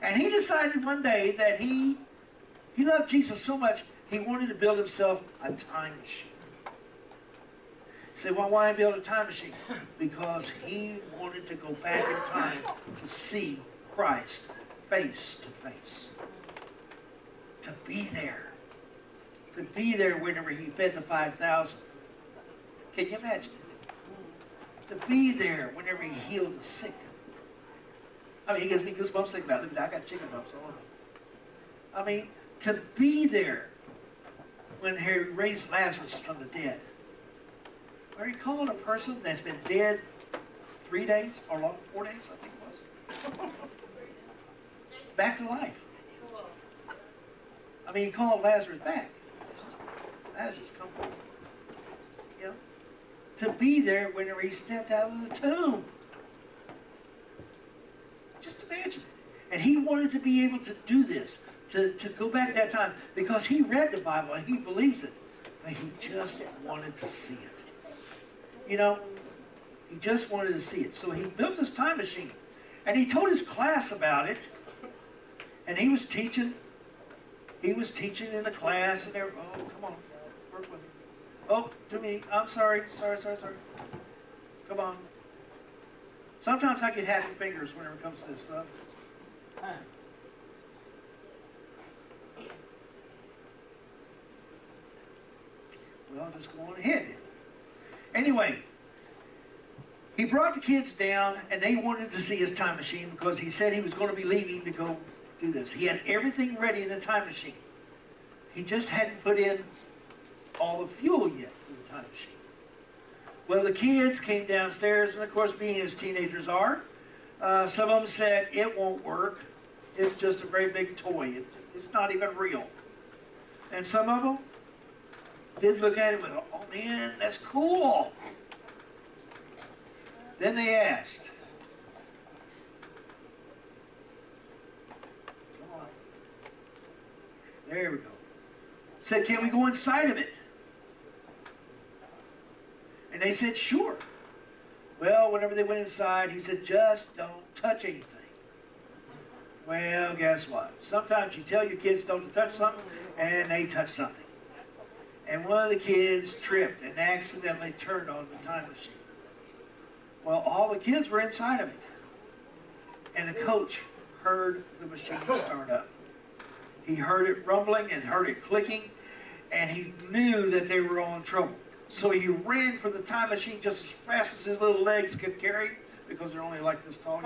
And he decided one day that he loved Jesus so much, he wanted to build himself a time machine. He said, well, why build a time machine? Because he wanted to go back in time to see Christ face to face. To be there. To be there whenever he fed the 5,000. Can you imagine? To be there whenever he healed the sick. I mean, he gives me goosebumps thinking about it. I got chicken bumps all over. I mean, to be there when he raised Lazarus from the dead. Are you calling a person that's been dead 3 days or longer, 4 days, I think it was, back to life? I mean, he called Lazarus back. Lazarus, come forward. You know, to be there whenever he stepped out of the tomb. Just imagine it. And he wanted to be able to do this, to go back at that time, because he read the Bible and he believes it, but he just wanted to see it. You know, he just wanted to see it. So he built this time machine, and he told his class about it, and he was teaching. He was teaching in the class, and everyone, oh, come on, work with me. Oh, to me, I'm sorry. Come on. Sometimes I get happy fingers whenever it comes to this stuff. Well, just go on ahead. Anyway, he brought the kids down, and they wanted to see his time machine because he said he was going to be leaving to go do this. He had everything ready in the time machine. He just hadn't put in all the fuel yet for the time machine. Well, the kids came downstairs, and of course, being as teenagers are, some of them said, it won't work. It's just a very big toy. It's not even real. And some of them did look at it with, oh man, that's cool. Then they asked, come on. There we go. Said, can we go inside of it? And they said, sure. Well, whenever they went inside, he said, just don't touch anything. Well, guess what? Sometimes you tell your kids don't touch something, and they touch something. And one of the kids tripped and accidentally turned on the time machine. Well, all the kids were inside of it. And the coach heard the machine start up. He heard it rumbling and heard it clicking, and he knew that they were all in trouble. So he ran for the time machine just as fast as his little legs could carry, because they're only like this tall.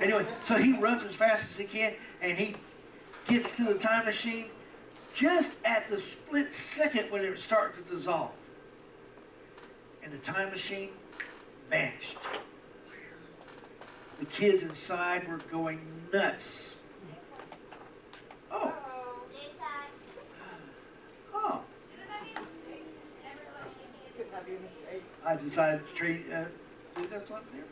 Anyway, so he runs as fast as he can, and he gets to the time machine just at the split second when it was starting to dissolve. And the time machine vanished. The kids inside were going nuts. Oh. Oh. I decided to do that something there.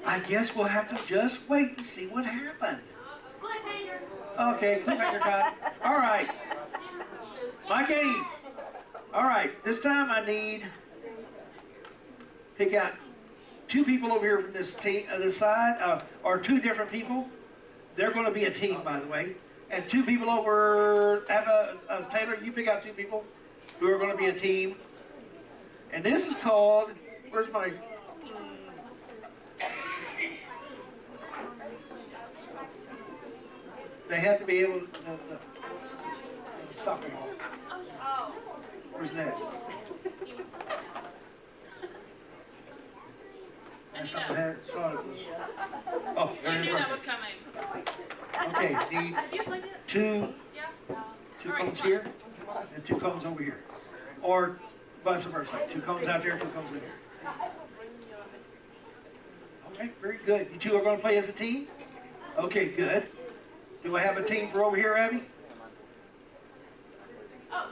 I guess we'll have to just wait to see what happened. Okay, cliffhanger time. All right. My game. All right, this time I need pick out two people over here from this team, this side, or two different people. They're going to be a team, by the way. And two people over, Taylor, you pick out two people who are going to be a team. And this is called, where's my, they have to be able to, the soccer ball. Where's that? I saw it was, oh, there it is. You knew that was coming. Okay, need two cones here and two cones over here. Or vice versa. Two cones out there, two cones in here. Okay, very good. You two are going to play as a team? Okay, good. Do I have a team for over here, Abby? Oh.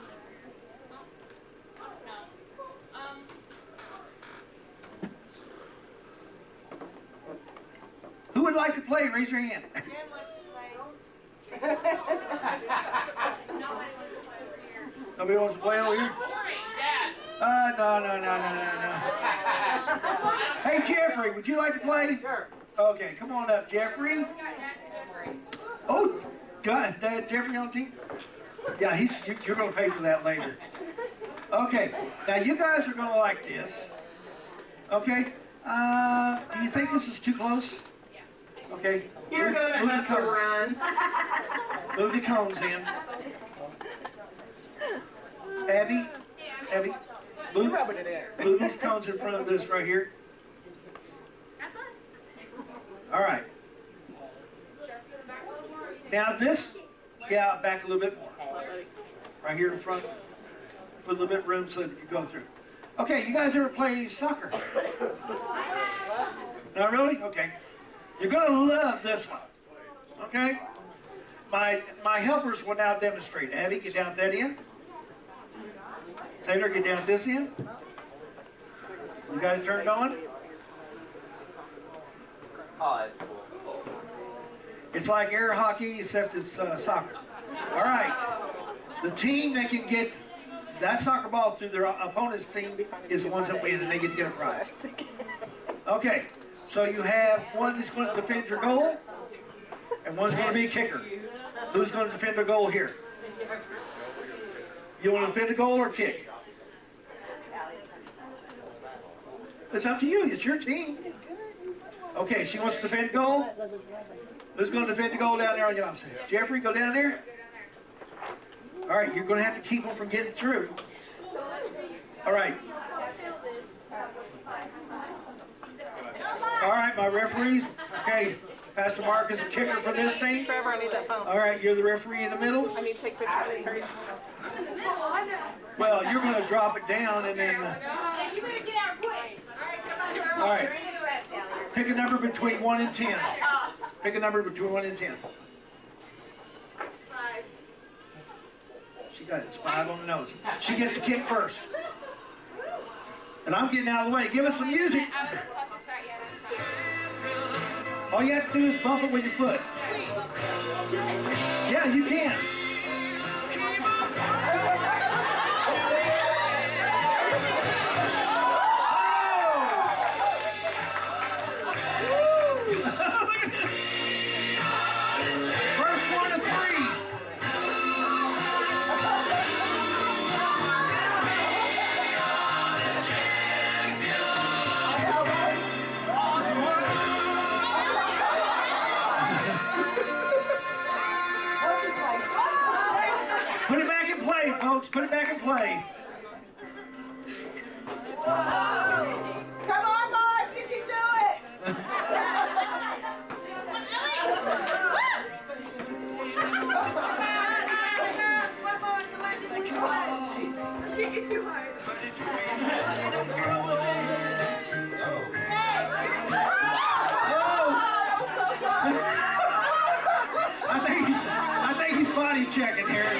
Who would like to play? Raise your hand. Nobody wants to play over here? No. Hey, Jeffrey, would you like to play? Sure. Okay, come on up, Jeffrey. Oh, God, Dad, Jeffrey on the team? Yeah, you're going to pay for that later. Okay, now you guys are going to like this. Okay, do you think this is too close? Okay. You're going to have to run. Move the cones in. Abby, move these cones in front of this right here. All right. Now this, yeah, back a little bit more. Right here in front. Put a little bit of room so that you can go through. Okay, you guys ever play soccer? Not really? Okay. You're going to love this one. Okay? My helpers will now demonstrate. Abby, get down at that end. Taylor, get down at this end. You guys turned on? Oh, that's cool. It's like air hockey, except it's soccer. All right. The team that can get that soccer ball through their opponent's team is the ones that win, and they get a prize. Okay. So you have one that's going to defend your goal, and one's going to be a kicker. Who's going to defend the goal here? You want to defend the goal or kick? It's up to you. It's your team. Okay, she wants to defend the goal. Who's going to defend the goal down there on your opposite? Jeffrey, go down there. All right, you're going to have to keep them from getting through. All right. right, my referees. Okay, Pastor Mark is a kicker for this team. Trevor, I need that phone. All right, you're the referee in the middle. I need to take pictures. Hurry. Well, you're going to drop it down and then. You better get out quick. All right. Pick a number between 1 and 10. Pick a number between 1 and 10. 5. She got it. It's 5 on the nose. She gets to kick first. And I'm getting out of the way. Give us some music. I wasn't supposed to start yet. I'm sorry. All you have to do is bump it with your foot. Yeah, you can. First one to 3. Put it back in play, folks. Put it back in play. Come on, Mark, you can do it. Kick it too hard. I think he's body checking here.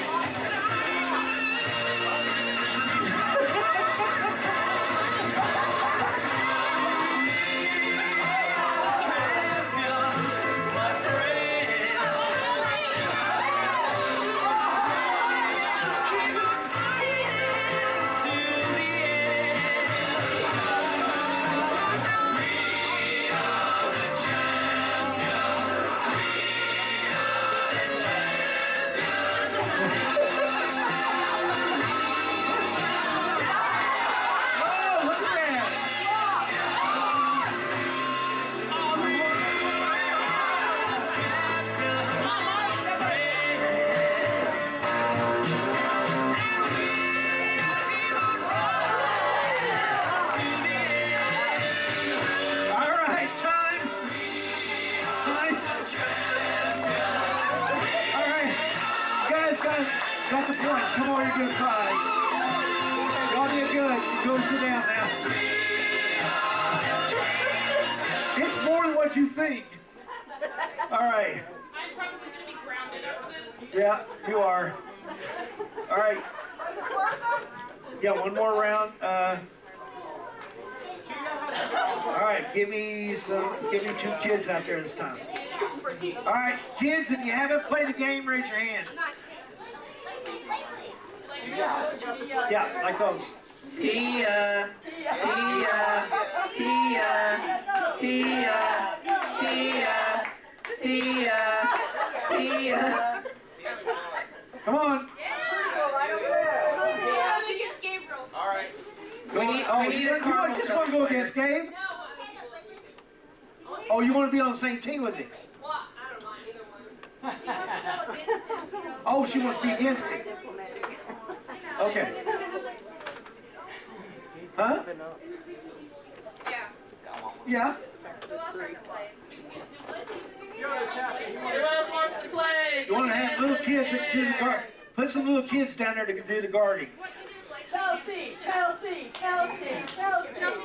Got the points. Come on, you're good prize. Y'all did good. Go sit down now. It's more than what you think. All right. I'm probably going to be grounded after this. Yeah, you are. All right. Yeah, one more round. All right, give me 2 kids out there this time. All right, kids, if you haven't played the game, raise your hand. Yeah, like those. Tia, Tia, Tia, Tia, Tia, Tia, Tia. Come on. All right. We need you a caramel just want to go against Gabe? Oh, you want to be on the same team with him? Well, I don't mind either one. Oh, she wants to be against him. Okay. Huh? Yeah. Yeah. Who else wants to play? Who else wants to play? You want to have little kids that do the guard. Put some little kids down there that can do the guarding. Chelsea, Chelsea, Chelsea, Chelsea.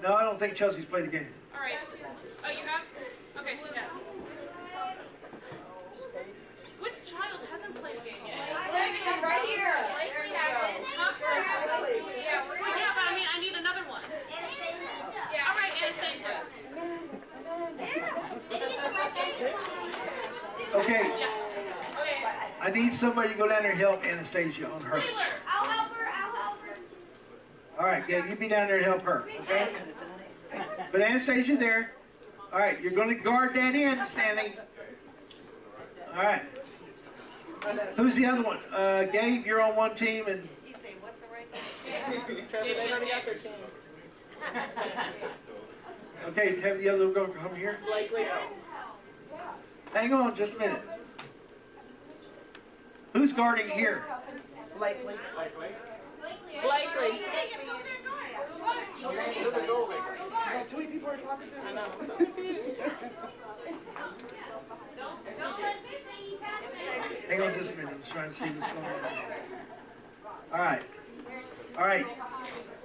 No, I don't think Chelsea's played a game. All right. Oh, you have? Okay, she has. Which child hasn't played a game yet? Right here. Yeah, well, yeah, but I mean, I need another one. Yeah, all right, Anastasia. Okay. Yeah. I need somebody to go down there and help Anastasia on hers. Taylor. I'll help her. I'll help her. All right, Gabe, you be down there and help her, okay? But Anastasia there. All right, you're going to guard that in, Stanley. All right. Who's the other one? Gabe, you're on one team, and Trevor, they already got their team. okay, have the other girl come here. Blakely. Hang on just a minute. Who's guarding here? Blakely. Blakely. Too many people are talking to me. I know, I'm so confused. Don't let this thing you pass it. Hang on just a minute. I'm just trying to see what's going on. All right. All right.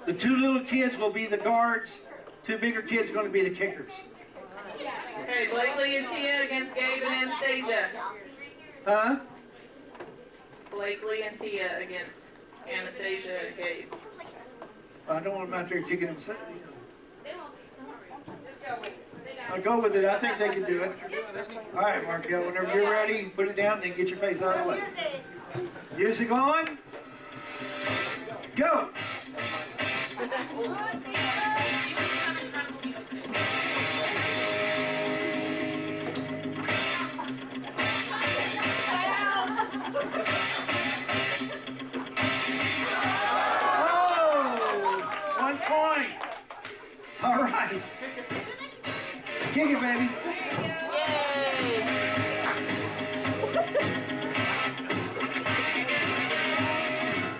The two little kids will be the guards. Two bigger kids are going to be the kickers. Okay, Blakely and Tia against Gabe and Anastasia. Huh? Blakely and Tia against Anastasia and Gabe. I don't want them out there kicking them. They won't. Just go with it. I'll go with it. I think they can do it. All right, Markel, whenever you're ready, put it down and then get your face out of the way. Music on. Go. Oh, 1 point. All right. Kick it, baby.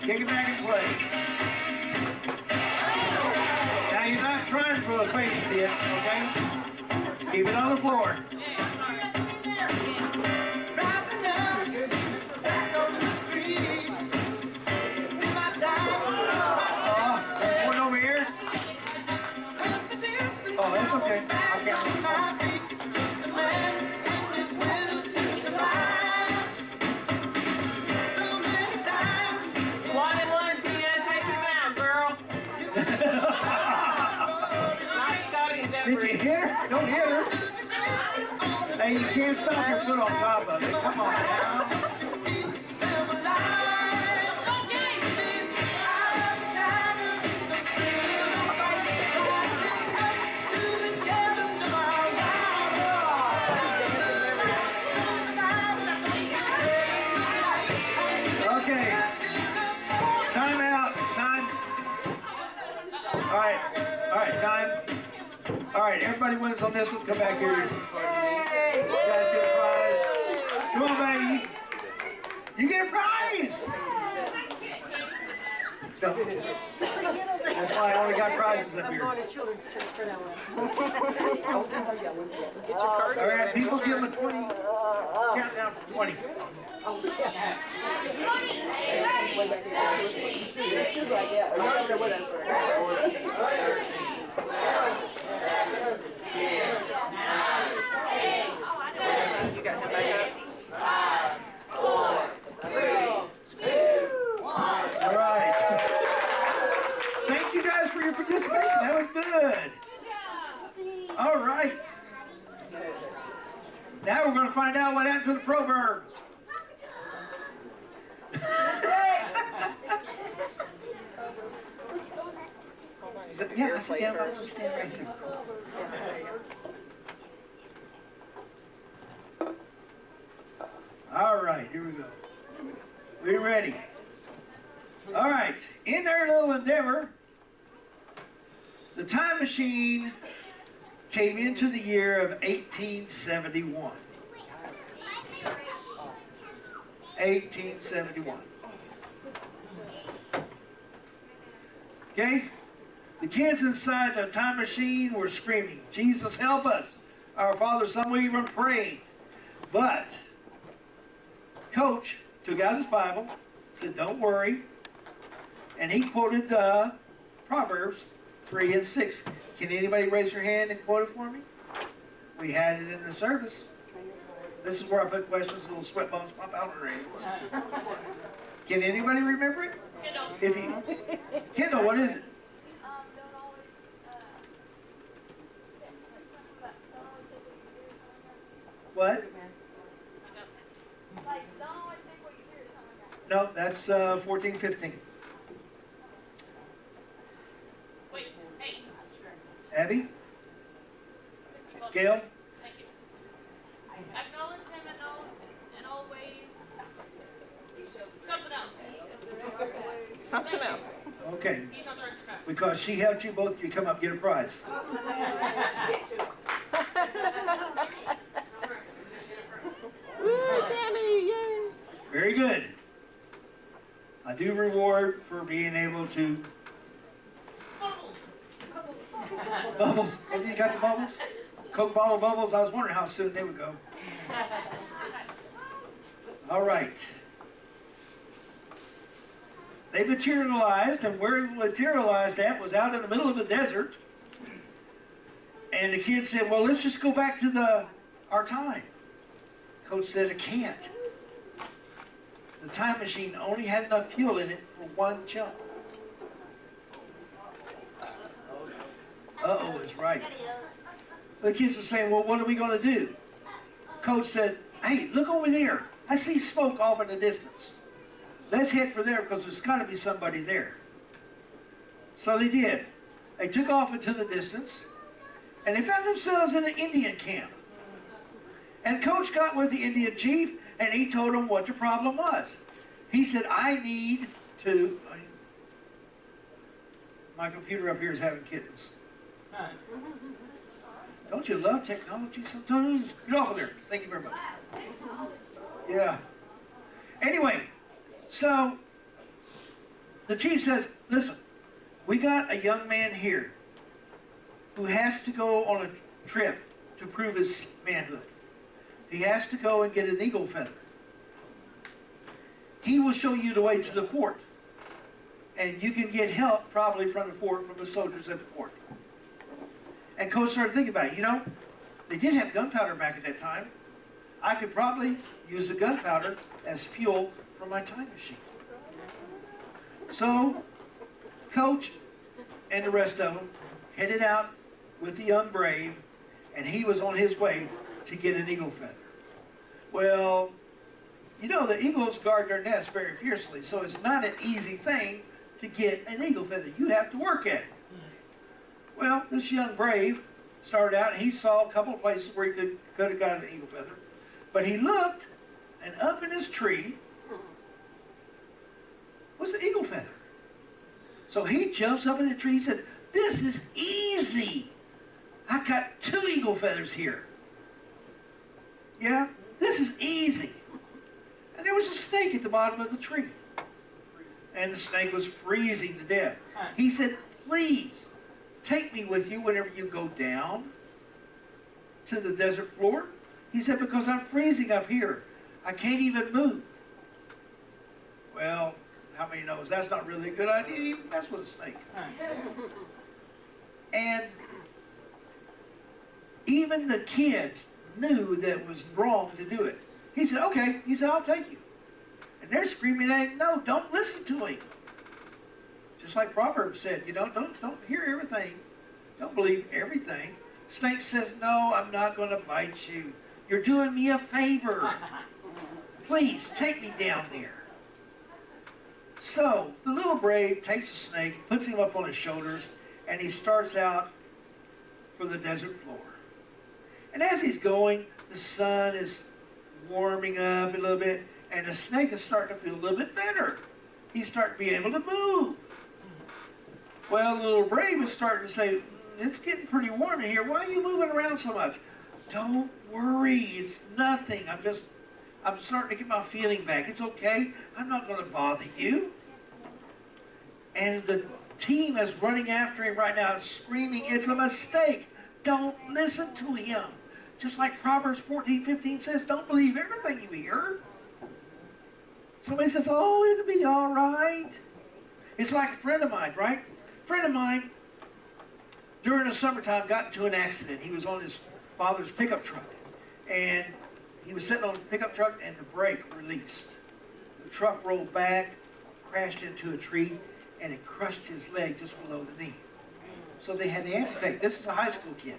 Kick it back and play. Now you're not trying for a face hit, okay? Keep it on the floor. Rising up, back on the street. Do my time. There's one over here. Oh, that's okay. Back on my feet. Just a man and his will to survive. So many times. 1 and 1, Tia, take him out, girl. Not Scotty and Did you Jeffrey. hit her? Don't hit her. Hey, you can't stop your foot on top of it. Come on now. Okay. Time out. Time. All right. All right. Time. All right. Everybody wins on this one. Come back here. You guys get a prize. Come on, baby. You get a prize. So, that's why I only got prizes up here. to children's church for that one. Get your card. All right. People give them a 20. Count down from 20. She's like, yeah, I don't know what that's for. You got him back up. All right. Thank you guys for your participation. That was good. All right. Now we're going to find out what happened to the proverbs. Yeah, I sit down. I'm going to stand right here. All right, here we go. We ready? All right. In their little endeavor, the time machine came into the year of 1871. 1871. Okay? The kids inside the time machine were screaming, "Jesus, help us!" Our Father, some were even praying. But Coach took out his Bible, said, "Don't worry," and he quoted Proverbs 3 and 6. Can anybody raise your hand and quote it for me? We had it in the service. This is where I put questions, little sweat bumps pop out of rain. Can anybody remember it? Kendall. If you, Kendall, what is it? Don't always, What? like, don't always think what you hear or something like that. No, that's 14, 15. Wait, hey. Abby? Gail? Thank you. Acknowledge him in all ways. Something else. Something else. Okay. He's on the right track. Because she helped you both, you come up and get a prize. Woo, Sammy, yay. Very good. I do reward for being able to Bubbles. Have you got the bubbles? Coke bottle bubbles. I was wondering how soon they would go. All right. They materialized, and where it materialized at was out in the middle of the desert. And the kid said, well, let's just go back to our time. Coach said, it can't. The time machine only had enough fuel in it for one jump. Uh-oh is right. The kids were saying, well, what are we going to do? Coach said, hey, look over there. I see smoke off in the distance. Let's head for there because there's got to be somebody there. So they did. They took off into the distance, and they found themselves in an Indian camp. And Coach got with the Indian chief, and he told him what the problem was. He said, I need to... My computer up here is having kittens. Don't you love technology sometimes? Get off of there. Thank you very much. Yeah. Anyway, so the chief says, listen, we got a young man here who has to go on a trip to prove his manhood. He has to go and get an eagle feather. He will show you the way to the fort. And you can get help probably from the fort, from the soldiers at the fort. And Coach started thinking about it. You know, they did have gunpowder back at that time. I could probably use the gunpowder as fuel for my time machine. So, Coach and the rest of them headed out with the young brave, and he was on his way to get an eagle feather. Well, you know, the eagles guard their nest very fiercely, so it's not an easy thing to get an eagle feather. You have to work at it. Well, this young brave started out, and he saw a couple of places where he could have gotten an eagle feather. But he looked, and up in his tree was an eagle feather. So he jumps up in the tree. He said, this is easy. I got 2 eagle feathers here. Yeah, this is easy. And there was a snake at the bottom of the tree. And the snake was freezing to death. He said, please, take me with you whenever you go down to the desert floor. He said, because I'm freezing up here. I can't even move. Well, how many knows that's not really a good idea? Even mess with a snake. And even the kids knew that it was wrong to do it. He said, okay. He said, I'll take you. And they're screaming at him, no, don't listen to him. Just like Proverbs said, you know, don't hear everything. Don't believe everything. Snake says, no, I'm not going to bite you. You're doing me a favor. Please, take me down there. So, the little brave takes the snake, puts him up on his shoulders, and he starts out for the desert floor. And as he's going, the sun is warming up a little bit, and the snake is starting to feel a little bit better. He's starting to be able to move. Well, the little brave is starting to say, it's getting pretty warm in here. Why are you moving around so much? Don't worry, it's nothing. I'm starting to get my feeling back. It's okay. I'm not going to bother you. And the team is running after him right now, screaming, it's a mistake. Don't listen to him. Just like Proverbs 14:15 says, don't believe everything you hear. Somebody says, oh, it'll be all right. It's like a friend of mine, right? A friend of mine, during the summertime, got into an accident. He was on his father's pickup truck. And he was sitting on the pickup truck, and the brake released. The truck rolled back, crashed into a tree, and it crushed his leg just below the knee. So they had to amputate. This is a high school kid,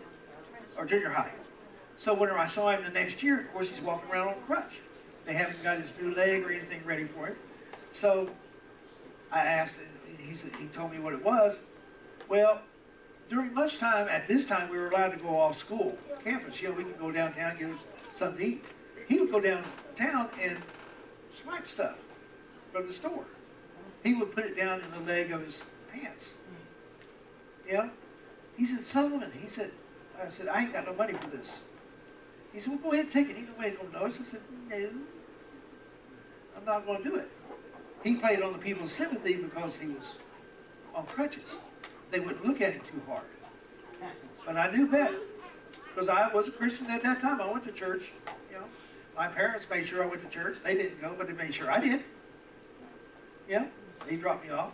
or junior high. So whenever I saw him the next year, of course, he's walking around on a crutch. They haven't got his new leg or anything ready for him. So I asked, and he told me what it was. Well, during lunchtime, at this time, we were allowed to go off school campus. You know, we could go downtown and get us something to eat. He would go downtown and swipe stuff from the store. He would put it down in the leg of his pants. Yeah? He said, Sullivan, I said, I ain't got no money for this. He said, well, go ahead and take it. Nobody going to notice. I said, no, I'm not going to do it. He played on the people's sympathy because he was on crutches. They wouldn't look at him too hard. But I knew better. Because I was a Christian at that time. I went to church, you know. My parents made sure I went to church. They didn't go, but they made sure I did. Yeah, he dropped me off.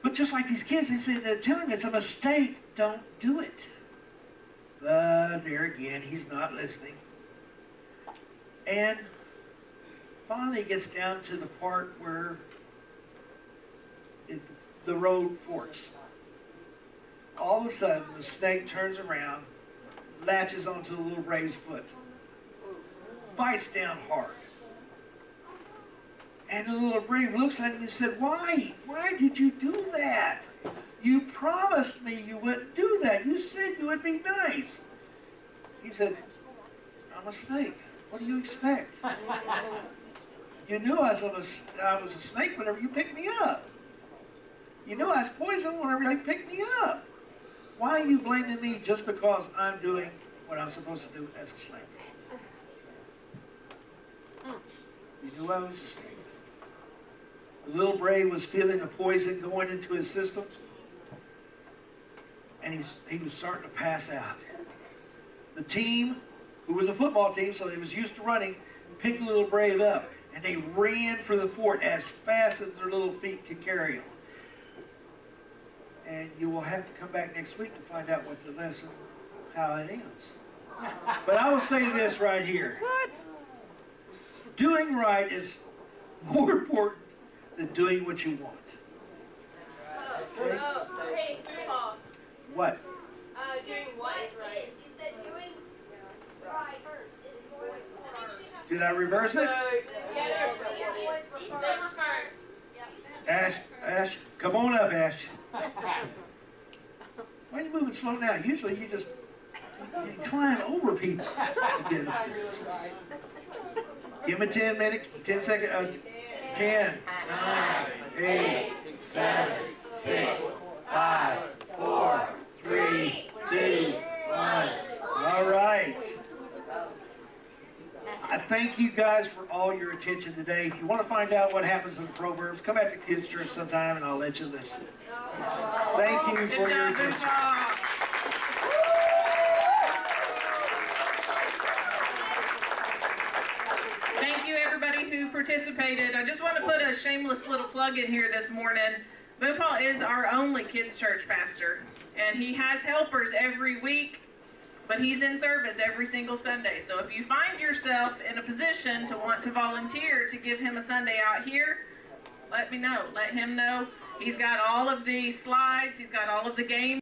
But just like these kids, they say they're telling me it's a mistake. Don't do it. But there again, he's not listening. And finally it gets down to the part where the road forks. All of a sudden, the snake turns around, latches onto the little Ray's foot, bites down hard. And the little Ray looks at him and said, "Why? Why did you do that? You promised me you wouldn't do that. You said you would be nice." He said, "I'm a snake. What do you expect? You knew I was a snake whenever you picked me up. You knew I was poison whenever you picked me up. Why are you blaming me just because I'm doing what I'm supposed to do as a snake? You knew I was a snake." The little Bray was feeling the poison going into his system, and he was starting to pass out. The team, who was a football team, so they was used to running, picked the little Brave up, and they ran for the fort as fast as their little feet could carry them. And you will have to come back next week to find out what the lesson, how it ends. But I will say this right here. What? Doing right is more important than doing what you want. Okay? Hey, Paul. What? Doing what is right. You said doing right is more important. Did I reverse it? They were first. Ash, come on up, Ash. Why are you moving slow now? Usually you just you climb over people to get up. Give me 10 minutes, 10 seconds. 10, 9, 8, 7, 6, 5, 4, 3, 2, 1. All right. I thank you guys for all your attention today. If you want to find out what happens in the Proverbs, come back to Kids Church sometime and I'll let you listen. Thank you for your attention. Thank you, everybody who participated. I just want to put a shameless little plug in here this morning. Boopaw is our only kids' church pastor, and he has helpers every week, but he's in service every single Sunday. So if you find yourself in a position to want to volunteer to give him a Sunday out here, let me know. Let him know. He's got all of the slides. He's got all of the games.